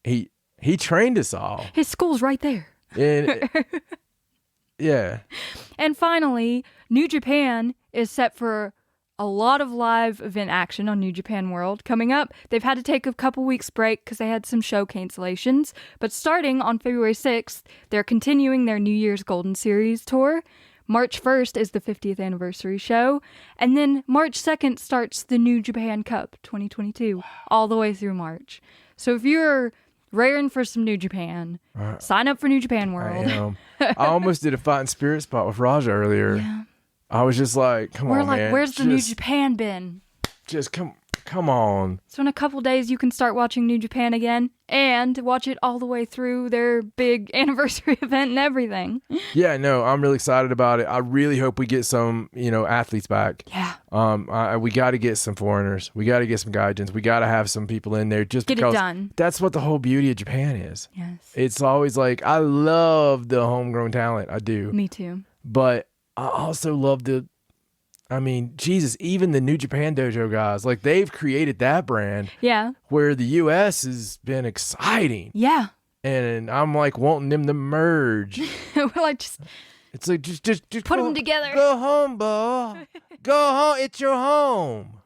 [SPEAKER 1] He trained us all.
[SPEAKER 2] His school's right there.
[SPEAKER 1] And yeah.
[SPEAKER 2] And finally, New Japan is set for a lot of live event action on New Japan World coming up. They've had to take a couple weeks break because they had some show cancellations. But starting on February 6th, they're continuing their New Year's Golden Series tour. March 1st is the 50th anniversary show. And then March 2nd starts the New Japan Cup 2022 all the way through March. So if you're raring for some New Japan, sign up for New Japan World.
[SPEAKER 1] I am. I almost did a Fighting Spirit spot with Raja earlier.
[SPEAKER 2] Yeah.
[SPEAKER 1] I was just like, come on, man.
[SPEAKER 2] Where's the New Japan been?
[SPEAKER 1] Just come on.
[SPEAKER 2] So in a couple days, you can start watching New Japan again and watch it all the way through their big anniversary event and everything.
[SPEAKER 1] Yeah, no, I'm really excited about it. I really hope we get some, athletes back.
[SPEAKER 2] Yeah.
[SPEAKER 1] We got to get some foreigners. We got to get some Gaijins. We got to have some people in there just
[SPEAKER 2] get
[SPEAKER 1] because
[SPEAKER 2] it done.
[SPEAKER 1] That's what the whole beauty of Japan is.
[SPEAKER 2] Yes.
[SPEAKER 1] It's always like, I love the homegrown talent. I do.
[SPEAKER 2] Me too.
[SPEAKER 1] But I also love Jesus, even the New Japan Dojo guys, like they've created that brand.
[SPEAKER 2] Yeah.
[SPEAKER 1] Where the U.S. has been exciting.
[SPEAKER 2] Yeah.
[SPEAKER 1] And I'm like wanting them to merge.
[SPEAKER 2] We're like
[SPEAKER 1] it's like just
[SPEAKER 2] put them together.
[SPEAKER 1] Go home, bro. Go home. It's your home.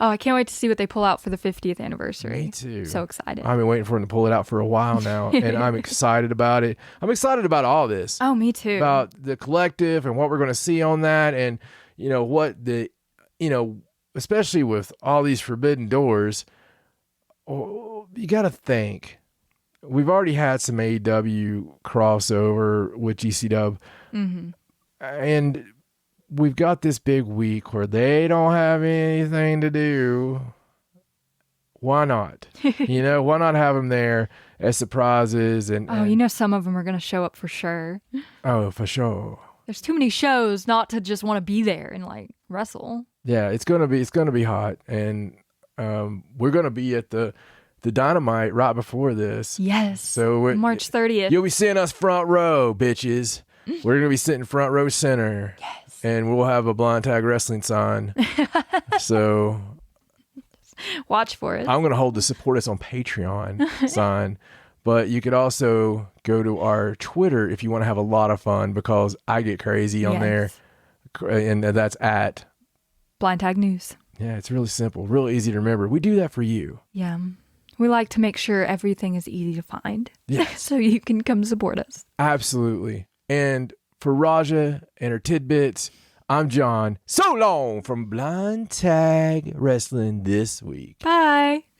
[SPEAKER 2] Oh, I can't wait to see what they pull out for the 50th anniversary.
[SPEAKER 1] Me too.
[SPEAKER 2] So excited.
[SPEAKER 1] I've been waiting for them to pull it out for a while now, and I'm excited about it. I'm excited about all this.
[SPEAKER 2] Oh, me too.
[SPEAKER 1] About the collective and what we're going to see on that, and especially with all these forbidden doors, you got to think. We've already had some AEW crossover with GCW, and we've got this big week where they don't have anything to do. Why not? Why not have them there as surprises? And
[SPEAKER 2] some of them are going to show up for sure.
[SPEAKER 1] Oh, for sure.
[SPEAKER 2] There's too many shows not to just want to be there and wrestle.
[SPEAKER 1] Yeah, it's gonna be hot, and we're gonna be at the Dynamite right before this.
[SPEAKER 2] Yes.
[SPEAKER 1] So
[SPEAKER 2] March 30th.
[SPEAKER 1] You'll be seeing us front row, bitches. We're gonna be sitting front row center.
[SPEAKER 2] Yes.
[SPEAKER 1] And we'll have a Blind Tag Wrestling sign. So
[SPEAKER 2] watch for it.
[SPEAKER 1] I'm going to hold the support us on Patreon sign. But you could also go to our Twitter if you want to have a lot of fun, because I get crazy on there. And that's at
[SPEAKER 2] Blind Tag News.
[SPEAKER 1] Yeah, it's really simple, real easy to remember. We do that for you.
[SPEAKER 2] Yeah. We like to make sure everything is easy to find.
[SPEAKER 1] Yeah.
[SPEAKER 2] So you can come support us.
[SPEAKER 1] Absolutely. And for Raja and her tidbits, I'm John. So long from Blind Tag Wrestling this week.
[SPEAKER 2] Bye.